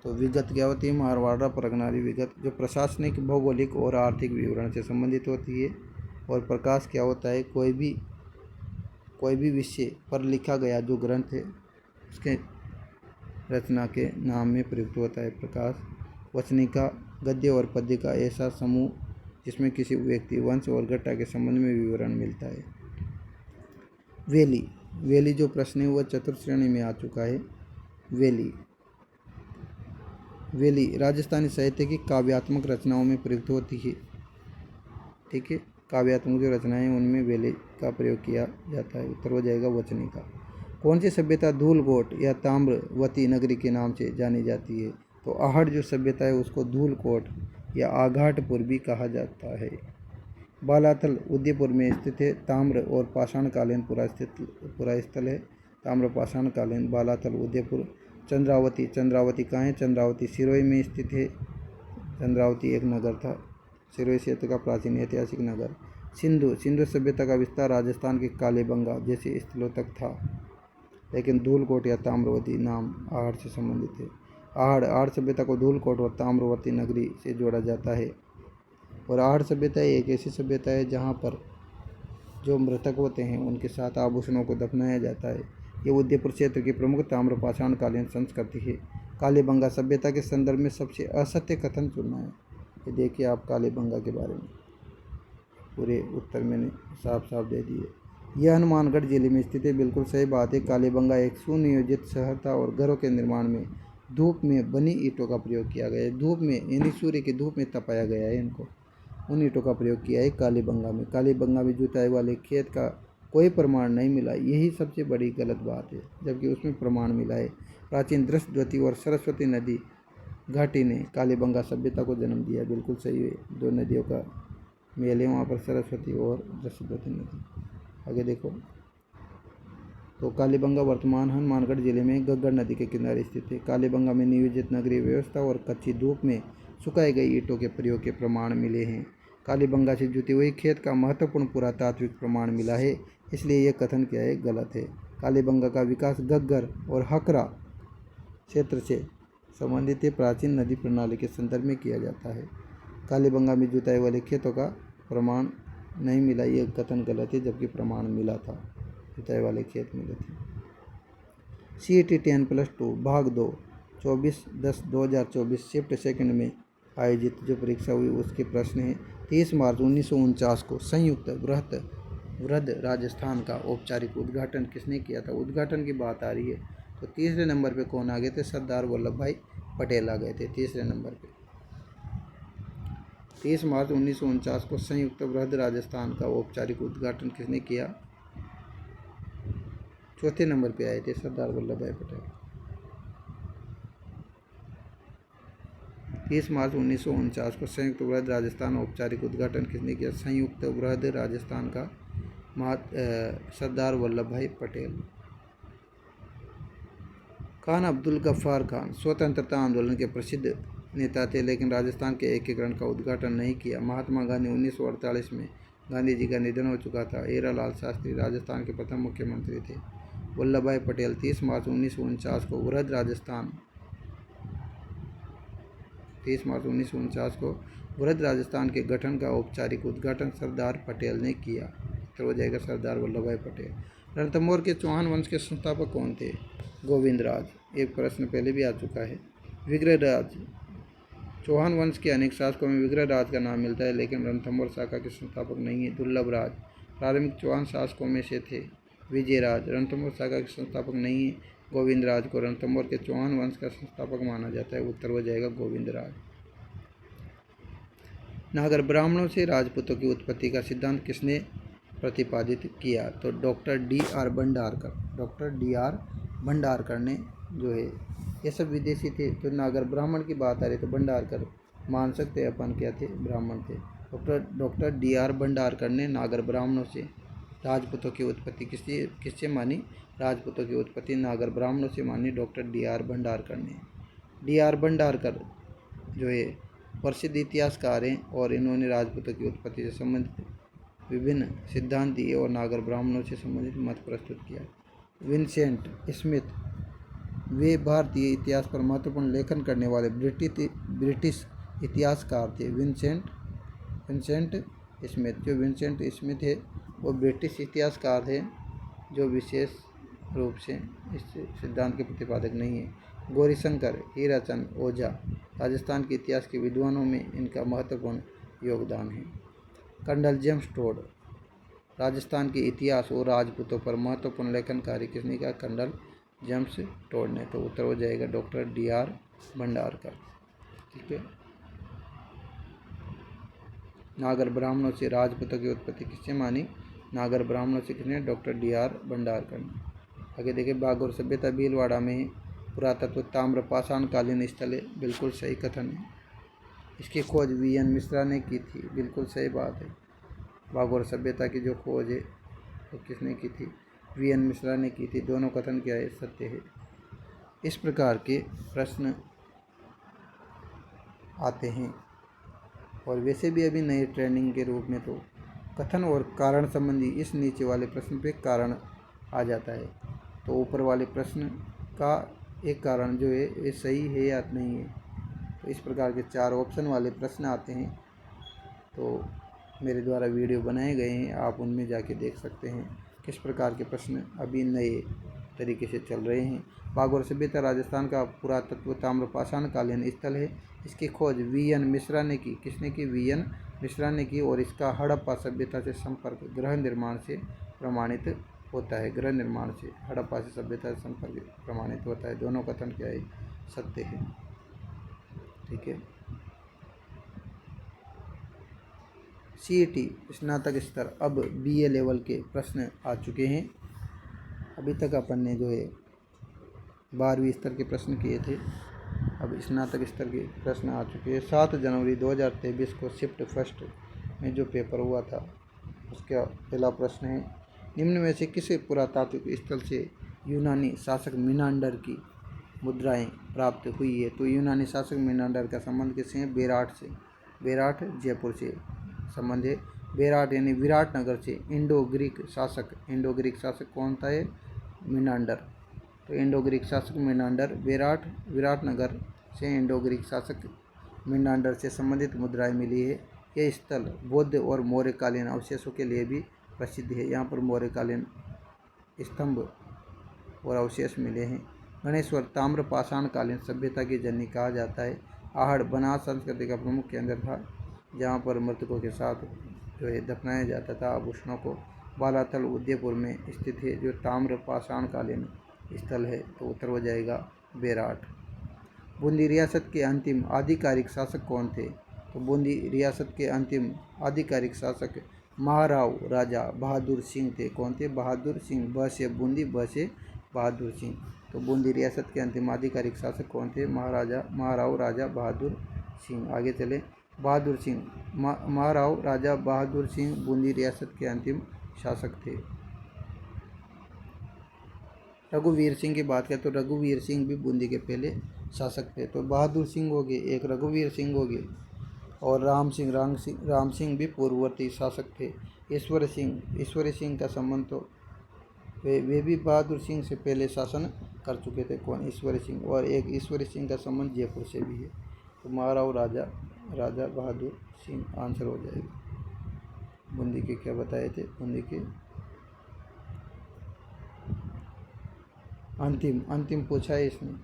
S1: तो विगत क्या होती है? मारवाड़ा परगनारी विगत, जो प्रशासनिक, भौगोलिक और आर्थिक विवरण से संबंधित होती है। और प्रकाश क्या होता है? कोई भी विषय पर लिखा गया जो ग्रंथ है उसके रचना के नाम में प्रयुक्त होता है प्रकाश। वचनिका, गद्य और पद्य का ऐसा समूह जिसमें किसी व्यक्ति, वंश और घटना के संबंध में विवरण मिलता है। वेली जो प्रश्न है वह चतुर्थ श्रेणी में आ चुका है। वेली राजस्थानी साहित्य की काव्यात्मक रचनाओं में प्रयुक्त होती है। ठीक है, काव्यात्मक जो रचनाएं हैं उनमें वेली का प्रयोग किया जाता है। उत्तर हो जाएगा वचनिका। कौन सी सभ्यता धूलकोट या ताम्रवती नगरी के नाम से जानी जाती है? तो आहट जो सभ्यता है उसको धूलकोट या आघाटपुर भी कहा जाता है। बालाथल उदयपुर में स्थित है। ताम्र और पाषाणकालीन पुरास्थल है। ताम्र पाषाणकालीन बालाथल उदयपुर। चंद्रावती कहाँ है? चंद्रावती सिरोही में स्थित है। चंद्रावती एक नगर था, सिरोही क्षेत्र का प्राचीन ऐतिहासिक नगर। सिंधु सभ्यता का विस्तार राजस्थान के कालीबंगा जैसे स्थलों तक था, लेकिन धूलकोट या ताम्रवती नाम आहड़ से संबंधित है। आहड़ सभ्यता को धूलकोट और ताम्रवती नगरी से जोड़ा जाता है। और आहड़ सभ्यता एक ऐसी सभ्यता है जहाँ पर जो मृतक होते हैं उनके साथ आभूषणों को दफनाया जाता है। ये उदयपुर क्षेत्र की प्रमुख ताम्र पाषाणकालीन संस्कृति है। कालीबंगा सभ्यता के संदर्भ में सबसे असत्य कथन चुनना है। ये देखिए आप कालीबंगा के बारे में पूरे उत्तर मैंने साफ साफ दे दिए। यह हनुमानगढ़ जिले में स्थित है। बिल्कुल सही बात है। कालीबंगा एक सुनियोजित शहर था और घरों के निर्माण में धूप में बनी ईंटों का प्रयोग किया गया है। धूप में यानी सूर्य की धूप में तपाया गया है इनको, उन ईंटों का प्रयोग किया है कालीबंगा में। कालीबंगा में जुताई वाले खेत का कोई प्रमाण नहीं मिला, यही सबसे बड़ी गलत बात है, जबकि उसमें प्रमाण मिला है। प्राचीन दृष्टद्वती और सरस्वती नदी घाटी ने कालीबंगा सभ्यता को जन्म दिया। बिल्कुल सही है, दो नदियों का मेल है वहाँ पर, सरस्वती और दृष्टद्वती नदी। आगे देखो, तो कालीबंगा वर्तमान हनुमानगढ़ जिले में घग्गर नदी के किनारे स्थित है। कालीबंगा में नियोजित नगरीय व्यवस्था और कच्ची धूप में सुखाई गई ईंटों के प्रयोग के प्रमाण मिले हैं। कालीबंगा से जुती हुई खेत का महत्वपूर्ण पुरातात्विक प्रमाण मिला है, इसलिए यह कथन क्या है? गलत है। कालीबंगा का विकास घग्गर और हकरा क्षेत्र से संबंधित है। प्राचीन नदी प्रणाली के संदर्भ में किया जाता है। कालीबंगा में जुताई वाले खेतों का प्रमाण नहीं मिला, यह कथन गलत है, जबकि प्रमाण मिला था, जुताई वाले खेत मिले थे। CET 10+2 भाग 2 24/10/2024 शिफ्ट सेकंड में आयोजित जो परीक्षा हुई उसके प्रश्न है। 30 मार्च 1949 को संयुक्त वृहद राजस्थान का औपचारिक उद्घाटन किसने किया था? उद्घाटन की बात आ रही है तो तीसरे नंबर पे कौन आ गए थे? सरदार वल्लभ भाई पटेल आ गए थे तीसरे नंबर पे। 30 मार्च 1949 को संयुक्त वृहद राजस्थान का औपचारिक उद्घाटन किसने किया? चौथे नंबर पे आए थे सरदार वल्लभ भाई पटेल। 30 मार्च 1949 को संयुक्त वृहद राजस्थान औपचारिक उद्घाटन किसने किया? संयुक्त वृहद राजस्थान का सरदार वल्लभ भाई पटेल। खान अब्दुल गफ्फार खान स्वतंत्रता आंदोलन के प्रसिद्ध नेता थे, लेकिन राजस्थान के एकीकरण का उद्घाटन नहीं किया। महात्मा गांधी 1948 में गांधी जी का निधन हो चुका था। हीरालाल शास्त्री राजस्थान के प्रथम मुख्यमंत्री थे। वल्लभ भाई पटेल 30 मार्च 1949 को वृहद राजस्थान 30 मार्च 1949 को वृहद राजस्थान के गठन का औपचारिक उद्घाटन सरदार पटेल ने किया। तो हो जाएगा सरदार वल्लभ भाई पटेल। रणथंभौर के चौहान वंश के संस्थापक कौन थे? गोविंदराज। एक प्रश्न पहले भी आ चुका है। विग्रहराज। चौहान वंश के अनेक शासकों में विग्रहराज का नाम मिलता है, लेकिन रणथंभौर शाखा के संस्थापक नहीं है। दुर्लभराज प्रारंभिक चौहान शासकों में से थे। विजयराज रणथंभौर शाखा के संस्थापक नहीं है। गोविंदराज को रणथंभौर के चौहान वंश का संस्थापक माना जाता है। उत्तर हो जाएगा गोविंदराज। नागर ब्राह्मणों से राजपूतों की उत्पत्ति का सिद्धांत किसने प्रतिपादित किया? तो doctor D.R. Bhandarkar. Doctor D.R. Bhandarkar ने जो है, ये सब विदेशी थे, तो नागर ब्राह्मण की बात आ रही तो भंडारकर मान सकते हैं अपन क्या थे? ब्राह्मण थे। Doctor D.R. भंडारकर ने नागर ब्राह्मणों से राजपूतों की उत्पत्ति किससे मानी? राजपूतों की उत्पत्ति नागर ब्राह्मणों से मानी डॉक्टर D.R. भंडारकर ने। D.R. भंडारकर जो है प्रसिद्ध इतिहासकार हैं और इन्होंने राजपूतों की उत्पत्ति से संबंधित विभिन्न सिद्धांत दिए और नागर ब्राह्मणों से संबंधित मत प्रस्तुत किया। विंसेंट स्मिथ, वे भारतीय इतिहास पर महत्वपूर्ण लेखन करने वाले ब्रिटिश इतिहासकार थे। विंसेंट स्मिथ, जो विंसेंट स्मिथ है वो ब्रिटिश इतिहासकार थे जो विशेष रूप से इस सिद्धांत के प्रतिपादक नहीं है। गौरीशंकर हीराचंद ओझा, राजस्थान के इतिहास के विद्वानों में इनका महत्वपूर्ण योगदान है। कर्नल जेम्स टोड, राजस्थान के इतिहास और राजपूतों पर महत्वपूर्ण लेखन कार्य किसने किया? कर्नल जेम्स टोड ने। तो उत्तर हो जाएगा डॉक्टर D.R. भंडारकर। ठीक है। नागर ब्राह्मणों से राजपूतों की उत्पत्ति किससे मानी? नागर ब्राह्मणों से किसने? Doctor D.R. भंडारकर ने। आगे देखिए, बागौर सभ्यता भीलवाड़ा में पुरातत्व ताम्र पाषाणकालीन स्थल है, बिल्कुल सही कथन है। इसकी खोज V.N. मिश्रा ने की थी, बिल्कुल सही बात है। बागौर सभ्यता की जो खोज है वो किसने की थी? V.N. मिश्रा ने की थी। दोनों कथन क्या है? सत्य है। इस प्रकार के प्रश्न आते हैं और वैसे भी अभी नए ट्रेंडिंग के रूप में तो कथन और कारण संबंधी इस नीचे वाले प्रश्न पे कारण आ जाता है। तो ऊपर वाले प्रश्न का एक कारण जो है ये सही है या नहीं है। तो इस प्रकार के 4 ऑप्शन वाले प्रश्न आते हैं। तो मेरे द्वारा वीडियो बनाए गए हैं, आप उनमें जाके देख सकते हैं किस प्रकार के प्रश्न अभी नए तरीके से चल रहे हैं। बागौर सभ्यता राजस्थान का पुरातत्व ताम्र पाषाणकालीन स्थल है। इसकी खोज V.N. मिश्रा ने की। किसने की? V.N. मिश्रा ने की। और इसका हड़प्पा सभ्यता से संपर्क गृह निर्माण से प्रमाणित होता है। गृह निर्माण से हड़प्पा से सभ्यता से संपर्क प्रमाणित होता है। दोनों कथन क्या है? सत्य है। ठीक है। CET स्नातक स्तर, अब BA लेवल के प्रश्न आ चुके हैं। अभी तक अपन ने जो है 12वीं स्तर के प्रश्न किए थे, अब स्नातक स्तर के प्रश्न आ चुके हैं। 7 जनवरी 2023 को शिफ्ट फर्स्ट में जो पेपर हुआ था उसका पहला प्रश्न है, निम्न में से किस पुरातात्विक स्थल से यूनानी शासक मिनांडर की मुद्राएं प्राप्त हुई है? तो यूनानी शासक मिनांडर का संबंध किससे है? बेराट से। बेराट जयपुर से संबंध है। बेराट यानी विराट नगर से इंडो ग्रीक शासक कौन था? है मिनांडर। तो इंडो ग्रीक शासक मिनांडर, विराट नगर से इंडो ग्रीक शासक मिनांडर से संबंधित मुद्राएं मिली है। यह स्थल बौद्ध और मौर्यकालीन अवशेषों के लिए भी प्रसिद्ध है। यहाँ पर मौर्यकालीन स्तंभ और अवशेष मिले हैं। गणेश्वर ताम्र पाषाणकालीन सभ्यता की जननी कहा जाता है। आहड़ बनास संस्कृति का प्रमुख केंद्र था, जहाँ पर मृतकों के साथ जो है दफनाया जाता था आभूषणों को। बालाथल उदयपुर में स्थित है, जो ताम्र पाषाणकालीन स्थल है। तो उत्तर हो जाएगा बेराट। बूंदी रियासत के अंतिम आधिकारिक शासक कौन थे? तो बूंदी रियासत के अंतिम आधिकारिक शासक महाराव राजा बहादुर सिंह थे। कौन थे? बहादुर सिंह। ब से बूंदी, ब से बहादुर सिंह। तो बूंदी रियासत के अंतिम आधिकारिक शासक कौन थे? महाराव राजा बहादुर सिंह। आगे चले, बहादुर सिंह, महाराव राजा बहादुर सिंह बूंदी रियासत के अंतिम शासक थे। रघुवीर सिंह की बात करें तो रघुवीर सिंह भी बूंदी के पहले शासक थे। तो बहादुर सिंह हो गए, एक रघुवीर सिंह हो गए, और राम सिंह भी पूर्ववर्ती शासक थे। ईश्वरी सिंह का संबंध तो वे भी बहादुर सिंह से पहले शासन कर चुके थे। कौन? ईश्वरी सिंह। और एक ईश्वरी सिंह का संबंध जयपुर से भी है। तो महाराव राजा बहादुर सिंह आंसर हो जाएगा। बूंदी के क्या बताए थे? बूंदी के अंतिम पूछा है इसमें।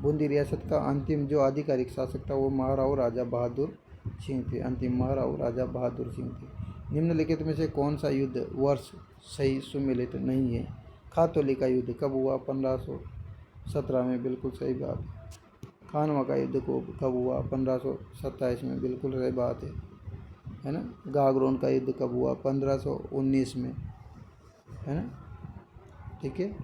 S1: बूंदी रियासत का अंतिम जो आधिकारिक शासक था वो महाराव राजा बहादुर सिंह थे। अंतिम महाराव राजा बहादुर सिंह थे। निम्नलिखित में से कौन सा युद्ध वर्ष सही सुमेलित नहीं है? खातौली का युद्ध कब हुआ? 1517 में, बिल्कुल सही बात है। खानवा का युद्ध को कब हुआ? 1527 में, बिल्कुल सही बात है ना। गागरोन का युद्ध कब हुआ? 1519 में, है ना। ठीक है।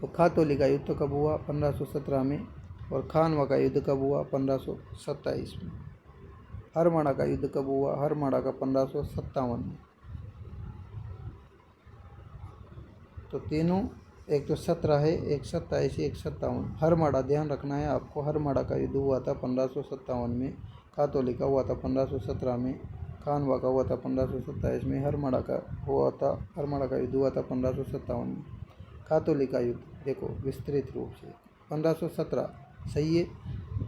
S1: तो खातौली का युद्ध कब हुआ? 1517 में। और खानवा का युद्ध कब हुआ? 1527 में। हरमाड़ा का युद्ध कब हुआ? हरमाड़ा का 1557 में। तो तीनों एक तो 17 है, एक 27, एक 57। हरमाड़ा ध्यान रखना है आपको। हरमाड़ा का युद्ध हुआ था 1557 में, कातोली का हुआ था 1517 में, खानवा का हुआ था 1527 में, हरमाड़ा का युद्ध हुआ था 1557 में। कातोली का युद्ध देखो विस्तृत रूप से 1517 सही है।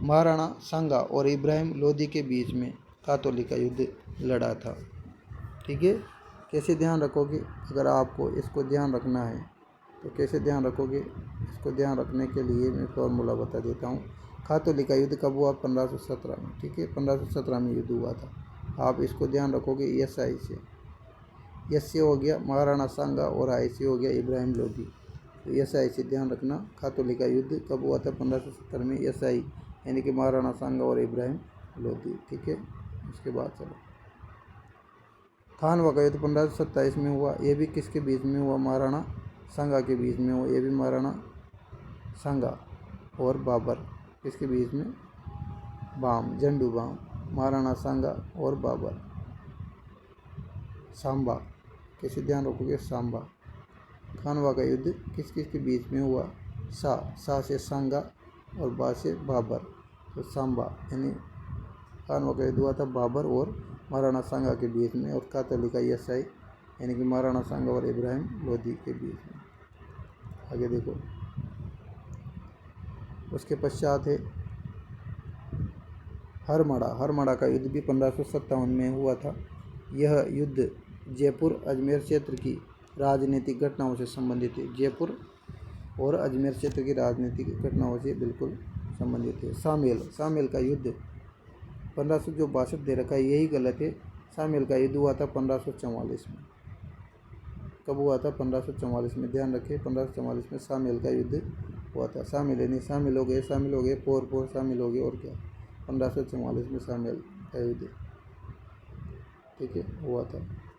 S1: महाराणा सांगा और इब्राहिम लोदी के बीच में कातोली का युद्ध लड़ा था। ठीक है, कैसे ध्यान रखोगे? अगर आपको इसको ध्यान रखना है तो कैसे ध्यान रखोगे? इसको ध्यान रखने के लिए मैं फॉर्मूला बता देता हूँ। कातोली का युद्ध कब हुआ? 1517 में। ठीक है, 1517 में युद्ध हुआ था। आप इसको ध्यान रखोगे यस आई से। यस से हो गया महाराणा सांगा और आई से हो गया इब्राहिम लोदी। तो यस आई से ध्यान रखना। कातोली का युद्ध कब हुआ था? 1570 में। यस आई यानी कि महाराणा सांगा और इब्राहिम लोदी। ठीक है, उसके बाद चलो खानवा का युद्ध 1527 में हुआ। ये भी किसके बीच में हुआ? महाराणा सांगा के बीच में हुआ। ये भी महाराणा सांगा और बाबर किसके बीच में? झंडू बाम, महाराणा सांगा और बाबर। सांबा, कैसे ध्यान रखोगे? सांबा। खानवा का युद्ध किस किस के बीच में हुआ? सा से सांगा और बा से बाबर। तो सांबा यानी खानवा का युद्ध हुआ था बाबर और महाराणा सांगा के बीच में। और कातोली का यस आई यानी कि महाराणा सांगा और इब्राहिम लोदी के बीच में। आगे देखो, उसके पश्चात है हरमाड़ा का युद्ध भी 1557 में हुआ था। यह युद्ध जयपुर अजमेर क्षेत्र की राजनीतिक घटनाओं से संबंधित है। जयपुर और अजमेर क्षेत्र की राजनीतिक घटनाओं से बिल्कुल संबंधित है। सामेल का युद्ध 1562 दे रखा है, यही गलत है। सामेल का युद्ध हुआ था 1544 में। कब हुआ था? 1544 में। ध्यान रखें 1544 में सामेल का युद्ध हुआ था। शामिल हो गए पोर शामिल हो गए और क्या? 1544 में सामेल का युद्ध, ठीक है, हुआ था।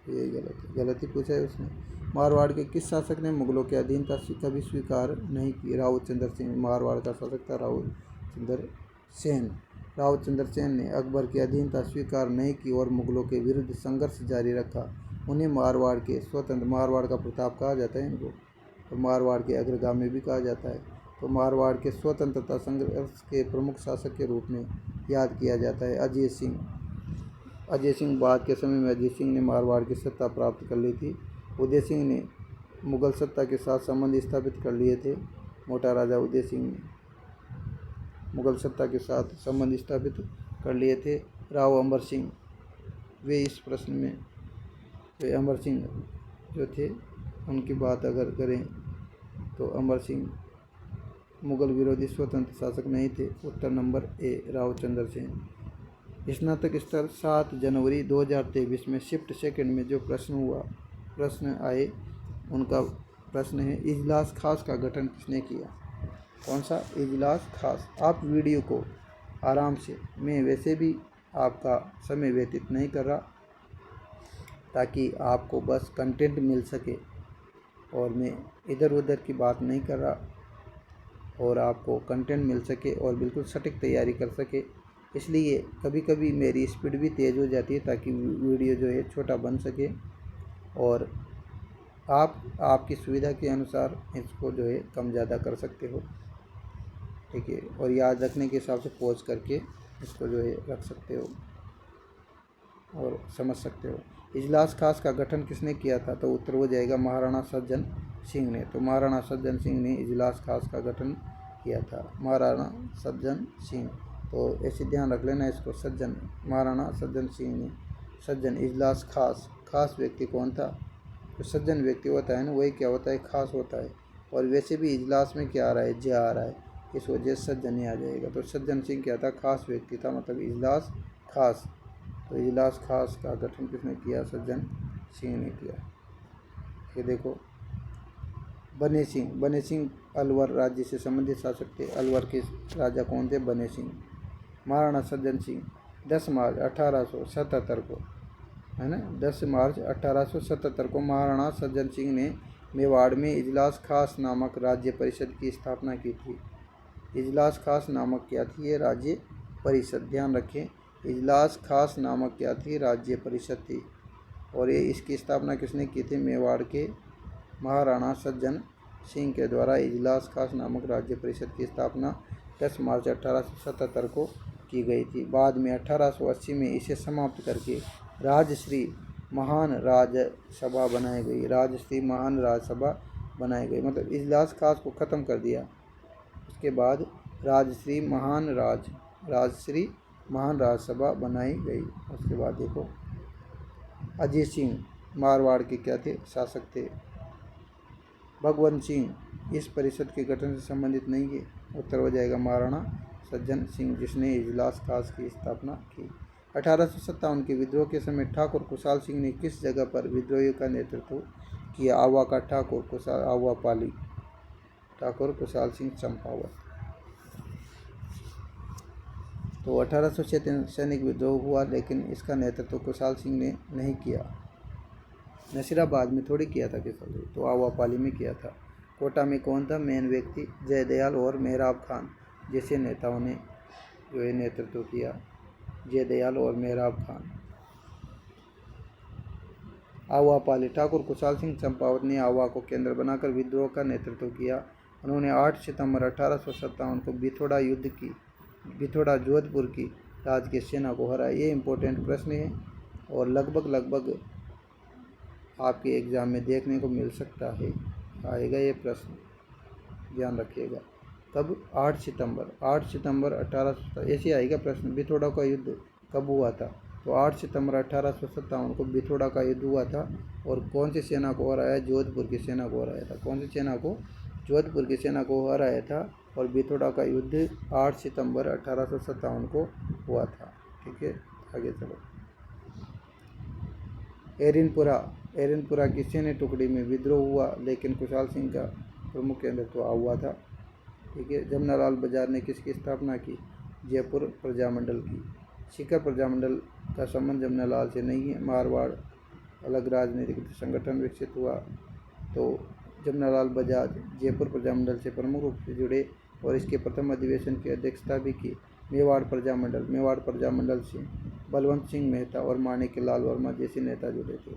S1: यही गलत ही पूछा है उसने। मारवाड़ के किस शासक ने मुगलों की अधीनता कभी स्वीकार नहीं की? राव चंद्र सेन। मारवाड़ का शासक था राव चंद्र सेन ने अकबर की अधीनता स्वीकार नहीं की और मुगलों के विरुद्ध संघर्ष जारी रखा। उन्हें मारवाड़ का प्रताप कहा जाता है इनको, और मारवाड़ के अग्रगामी भी कहा जाता है। तो मारवाड़ के स्वतंत्रता संघर्ष के प्रमुख शासक के रूप में याद किया जाता है अजय सिंह। बाद के समय में अजय सिंह ने मारवाड़ की सत्ता प्राप्त कर ली थी। उदय सिंह ने मुगल सत्ता के साथ संबंध स्थापित कर लिए थे। मोटा राजा उदय सिंह ने मुगल सत्ता के साथ संबंध स्थापित कर लिए थे। राव अमर सिंह, वे इस प्रश्न में अमर सिंह जो थे उनकी बात अगर करें तो अमर सिंह मुगल विरोधी स्वतंत्र शासक नहीं थे। उत्तर नंबर ए राव चंद्र सेन। स्नातक स्तर 7 जनवरी 2023 में शिफ्ट सेकंड में जो प्रश्न आए उनका प्रश्न है इजलास खास का गठन किसने किया? कौन सा इजलास खास? आप वीडियो को आराम से, मैं वैसे भी आपका समय व्यतीत नहीं कर रहा ताकि आपको बस कंटेंट मिल सके, और मैं इधर उधर की बात नहीं कर रहा और आपको कंटेंट मिल सके और बिल्कुल सटीक तैयारी कर सके। इसलिए कभी कभी मेरी स्पीड भी तेज़ हो जाती है ताकि वीडियो जो है छोटा बन सके, और आप आपकी सुविधा के अनुसार इसको जो है कम ज़्यादा कर सकते हो, ठीक है, और याद रखने के हिसाब से पॉज करके इसको जो है रख सकते हो और समझ सकते हो। इजलास खास का गठन किसने किया था? तो उत्तर हो जाएगा महाराणा सज्जन सिंह ने। तो महाराणा सज्जन सिंह ने इजलास खास का गठन किया था। महाराणा सज्जन सिंह, तो ऐसे ध्यान रख लेना इसको। महाराणा सज्जन सिंह ने सज्जन इजलास खास व्यक्ति कौन था? तो सज्जन व्यक्ति होता है ना, वही क्या होता है? खास होता है। और वैसे भी इजलास में क्या आ रहा है? आ रहा है, इस वजह से सज्जन ही आ जाएगा। तो सज्जन सिंह क्या था? खास व्यक्ति था, मतलब इजलास खास। तो इजलास खास का गठन किसने किया? सज्जन सिंह ने किया। ये देखो बने सिंह अलवर राज्य से संबंधित शासक थे। अलवर के राजा कौन थे? बने सिंह। महाराणा सज्जन सिंह 10 मार्च 1877 को, है ना, 10 मार्च 1877 को महाराणा सज्जन सिंह ने मेवाड़ में इजलास खास नामक राज्य परिषद की स्थापना की थी। इजलास खास नामक क्या थी? ये राज्य परिषद, ध्यान रखें, इजलास खास नामक क्या थी? राज्य परिषद थी। और ये इसकी स्थापना किसने की थी? मेवाड़ के महाराणा सज्जन सिंह के द्वारा इजलास खास नामक राज्य परिषद की स्थापना 10 मार्च 1877 को की गई थी। बाद में 1880 में इसे समाप्त करके राजश्री महान राजसभा बनाई गई। राजश्री महान राजसभा बनाई गई मतलब इजलास खास को ख़त्म कर दिया। उसके बाद राजश्री महान राजसभा बनाई गई। उसके बाद देखो अजीत सिंह मारवाड़ के क्या थे, शासक थे। भगवंत सिंह इस परिषद के गठन से संबंधित नहीं है। उत्तर हो जाएगा महाराणा सज्जन सिंह, जिसने इजलास खास की स्थापना की। 1857 के विद्रोह के समय ठाकुर कुशाल सिंह ने किस जगह पर विद्रोहियों का नेतृत्व किया? आवा का ठाकुर आवा पाली, ठाकुर कुशाल सिंह चंपावत। तो 1806 सैनिक विद्रोह हुआ, लेकिन इसका नेतृत्व कुशाल सिंह ने नहीं किया। नसीराबाद में थोड़ी किया था कुशाल सिंह, तो आवापाली में किया था। कोटा में कौन था मेन व्यक्ति? जयदयाल और मेहराब खान जैसे नेताओं ने जो है नेतृत्व किया। जयदयाल और मेहराब खान। आवापाली ठाकुर कुशाल सिंह चंपावत ने आवा को केंद्र बनाकर विद्रोह का नेतृत्व किया। उन्होंने 8 सितंबर 1857 को बिथोड़ा जोधपुर की राजकीय सेना को हराया। ये इम्पोर्टेंट प्रश्न है और लगभग आपके एग्ज़ाम में देखने को मिल सकता है, आएगा ये प्रश्न, ध्यान रखिएगा। कब? 8 सितंबर 1857 ऐसे आएगा प्रश्न। बिथोड़ा का युद्ध कब हुआ था? तो 8 सितंबर 1857 को बिथोड़ा का युद्ध हुआ था। और कौन सी सेना को हराया? जोधपुर की सेना को हराया था। कौन सी सेना को? जोधपुर की सेना को हराया था। और बिथोड़ा का युद्ध 8 सितंबर 1857 को हुआ था। ठीक है, आगे चलो। एरनपुरा की सैन्य टुकड़ी में विद्रोह हुआ, लेकिन कुशाल सिंह का प्रमुख केंद्र तो हुआ था। ठीक है। जमनालाल बजाज ने किसकी स्थापना की? जयपुर प्रजामंडल की। सीकर प्रजामंडल का संबंध जमनालाल से नहीं है। मारवाड़ अलग राजनीतिक संगठन विकसित हुआ, तो जमनालाल बजाज जयपुर प्रजामंडल से प्रमुख रूप से जुड़े और इसके प्रथम अधिवेशन की अध्यक्षता भी की। मेवाड़ प्रजामंडल से बलवंत सिंह मेहता और माणिक्यलाल वर्मा जैसे नेता जुड़े थे।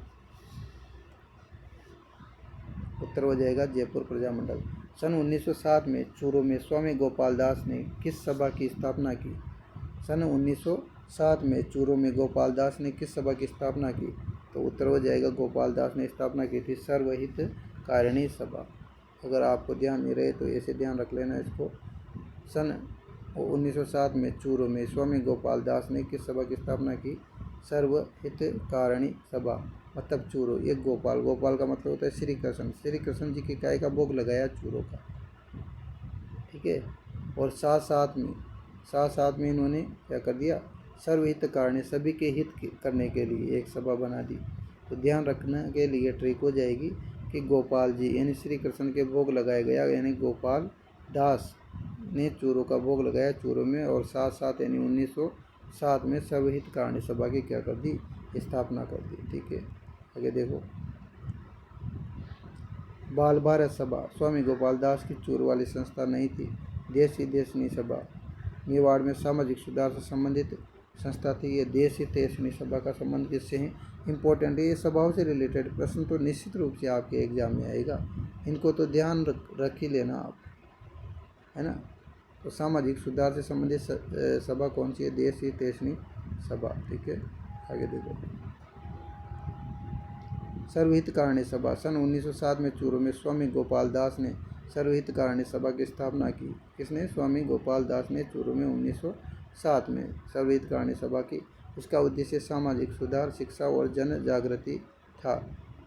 S1: उत्तर हो जाएगा जयपुर प्रजामंडल। सन 1907 में चूरू में स्वामी गोपाल दास ने किस सभा की स्थापना की? सन 1907 में चूरू में गोपाल दास ने किस सभा की स्थापना की? तो उत्तर हो जाएगा गोपाल दास ने स्थापना की थी सर्वहित कारिणी सभा। अगर आपको ध्यान नहीं रहे तो ऐसे ध्यान रख लेना इसको। सन 1907 में चूरू में स्वामी गोपाल दास ने किस सभा की स्थापना की? सर्वहित कारिणी सभा। मतलब चूरू, ये गोपाल का मतलब होता है श्री कृष्ण जी की काय का भोग लगाया चूरू का। ठीक है। और साथ में इन्होंने क्या कर दिया? सर्वहित कारिणी, सभी के हित करने के लिए एक सभा बना दी। तो ध्यान रखने के लिए ट्रिक हो जाएगी कि गोपाल जी यानी श्री कृष्ण के भोग लगाया गया, यानी गोपाल दास ने चूरू का भोग लगाया चूरू में। और साथ यानी 1907 में सर्वहित कारिणी सभा की क्या कर दी? स्थापना कर दी। ठीक है, आगे देखो। बाल भारत सभा स्वामी गोपाल दास की चूरू वाली संस्था नहीं थी। देश ही देशनी सभा मेवाड़ में सामाजिक सुधार से संबंधित संस्था थी। ये देश ही देशनी सभा का संबंध किससे है? इम्पोर्टेंट है, ये सभाओं से रिलेटेड प्रश्न तो निश्चित रूप से आपके एग्जाम में आएगा, इनको तो ध्यान रख ही लेना आप, है ना। तो सामाजिक सुधार से संबंधित सभा कौन सी है? देश ही देशनी सभा। ठीक है, आगे देखो। सर्वहित कारिणी सभा सन 1907 में चूरू में स्वामी गोपाल दास ने सर्वहित कारिणी सभा की स्थापना की। किसने? स्वामी गोपाल दास ने चूरू में 1907 में सर्वहित कारिणी सभा की। इसका उद्देश्य सामाजिक सुधार, शिक्षा और जन जागृति था।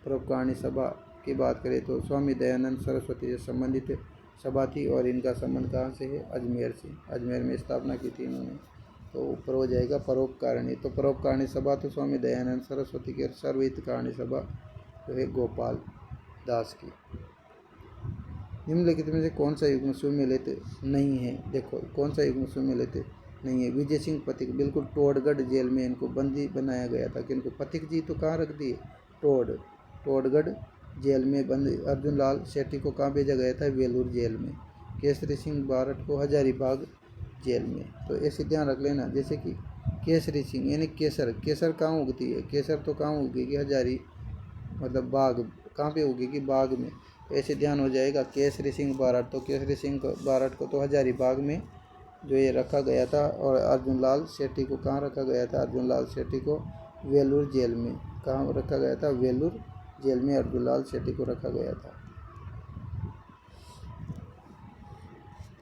S1: परोपकारिणी सभा की बात करें तो स्वामी दयानंद सरस्वती से संबंधित सभा थी और इनका संबंध कहाँ से है? अजमेर से। अजमेर में स्थापना की थी इन्होंने। तो ऊपर हो जाएगा परोपकारिणी। तो परोपकारिणी सभा तो स्वामी दयानंद सरस्वती की, सर्वहित कारिणी सभा जो है गोपाल दास की। निम्नलिखित में से कौन सा युग्म सुमेलित नहीं है? देखो कौन सा युग्म सुमेलित नहीं है? विजय सिंह पथिक, बिल्कुल टोडगढ़ जेल में इनको बंदी बनाया गया था। कि इनको पथिक जी तो कहाँ रख दिए? टोडगढ़ जेल में बंद। अर्जुन लाल सेठी को कहाँ भेजा गया था? वेलूर जेल में। केसरी सिंह बारट को हजारीबाग जेल में। तो ऐसे ध्यान रख लेना, जैसे कि केसरी सिंह यानी केसर कहाँ उगती है? केसर तो कहाँ उगेगी? हजारी मतलब बाग, कहाँ पे उगेगी? बाग में। तो ऐसे ध्यान हो जाएगा केसरी सिंह बारट। तो केसरी सिंह बारट को तो हजारीबाग में जो ये रखा गया था, और अर्जुन लाल शेट्टी को कहाँ रखा गया था? अर्जुन लाल शेट्टी को वेलूर जेल में। कहाँ रखा गया था? वेलूर जेल में अर्जुन लाल शेट्टी को रखा गया था।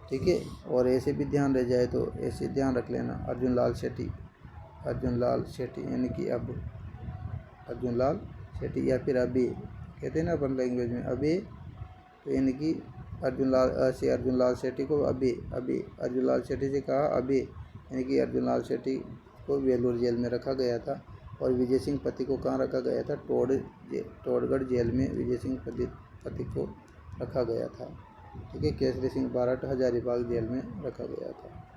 S1: ठीक है, और ऐसे भी ध्यान रह जाए तो ऐसे ध्यान रख लेना, अर्जुन लाल शेट्टी यानी कि अब अर्जुन लाल शेट्टी, या फिर अभी कहते हैं ना अपन लैंग्वेज में अभी, तो यानी कि अर्जुन लाल शेट्टी को अभी अर्जुन लाल शेट्टी से कहा अभी, यानी कि अर्जुन लाल शेट्टी को वेलूर जेल में रखा गया था। और विजय सिंह पति को कहाँ रखा गया था? टोडगढ़ जेल में विजय सिंह पति को रखा गया था। ठीक है, केसरी सिंह बारट हजारीबाग जेल में रखा गया था।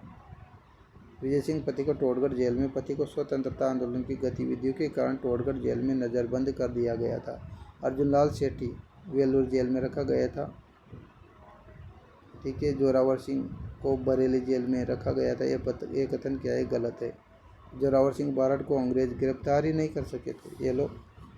S1: विजय सिंह पति को टोडगढ़ जेल में पति को स्वतंत्रता आंदोलन की गतिविधियों के कारण टोडगढ़ जेल में नज़रबंद कर दिया गया था। अर्जुन लाल शेट्टी वेलूर जेल में रखा गया था। ठीक है, जोरावर सिंह को बरेली जेल में रखा गया था। ये कथन क्या है? गलत है। जोरावर सिंह बारट को अंग्रेज गिरफ्तार ही नहीं कर सके थे। ये लोग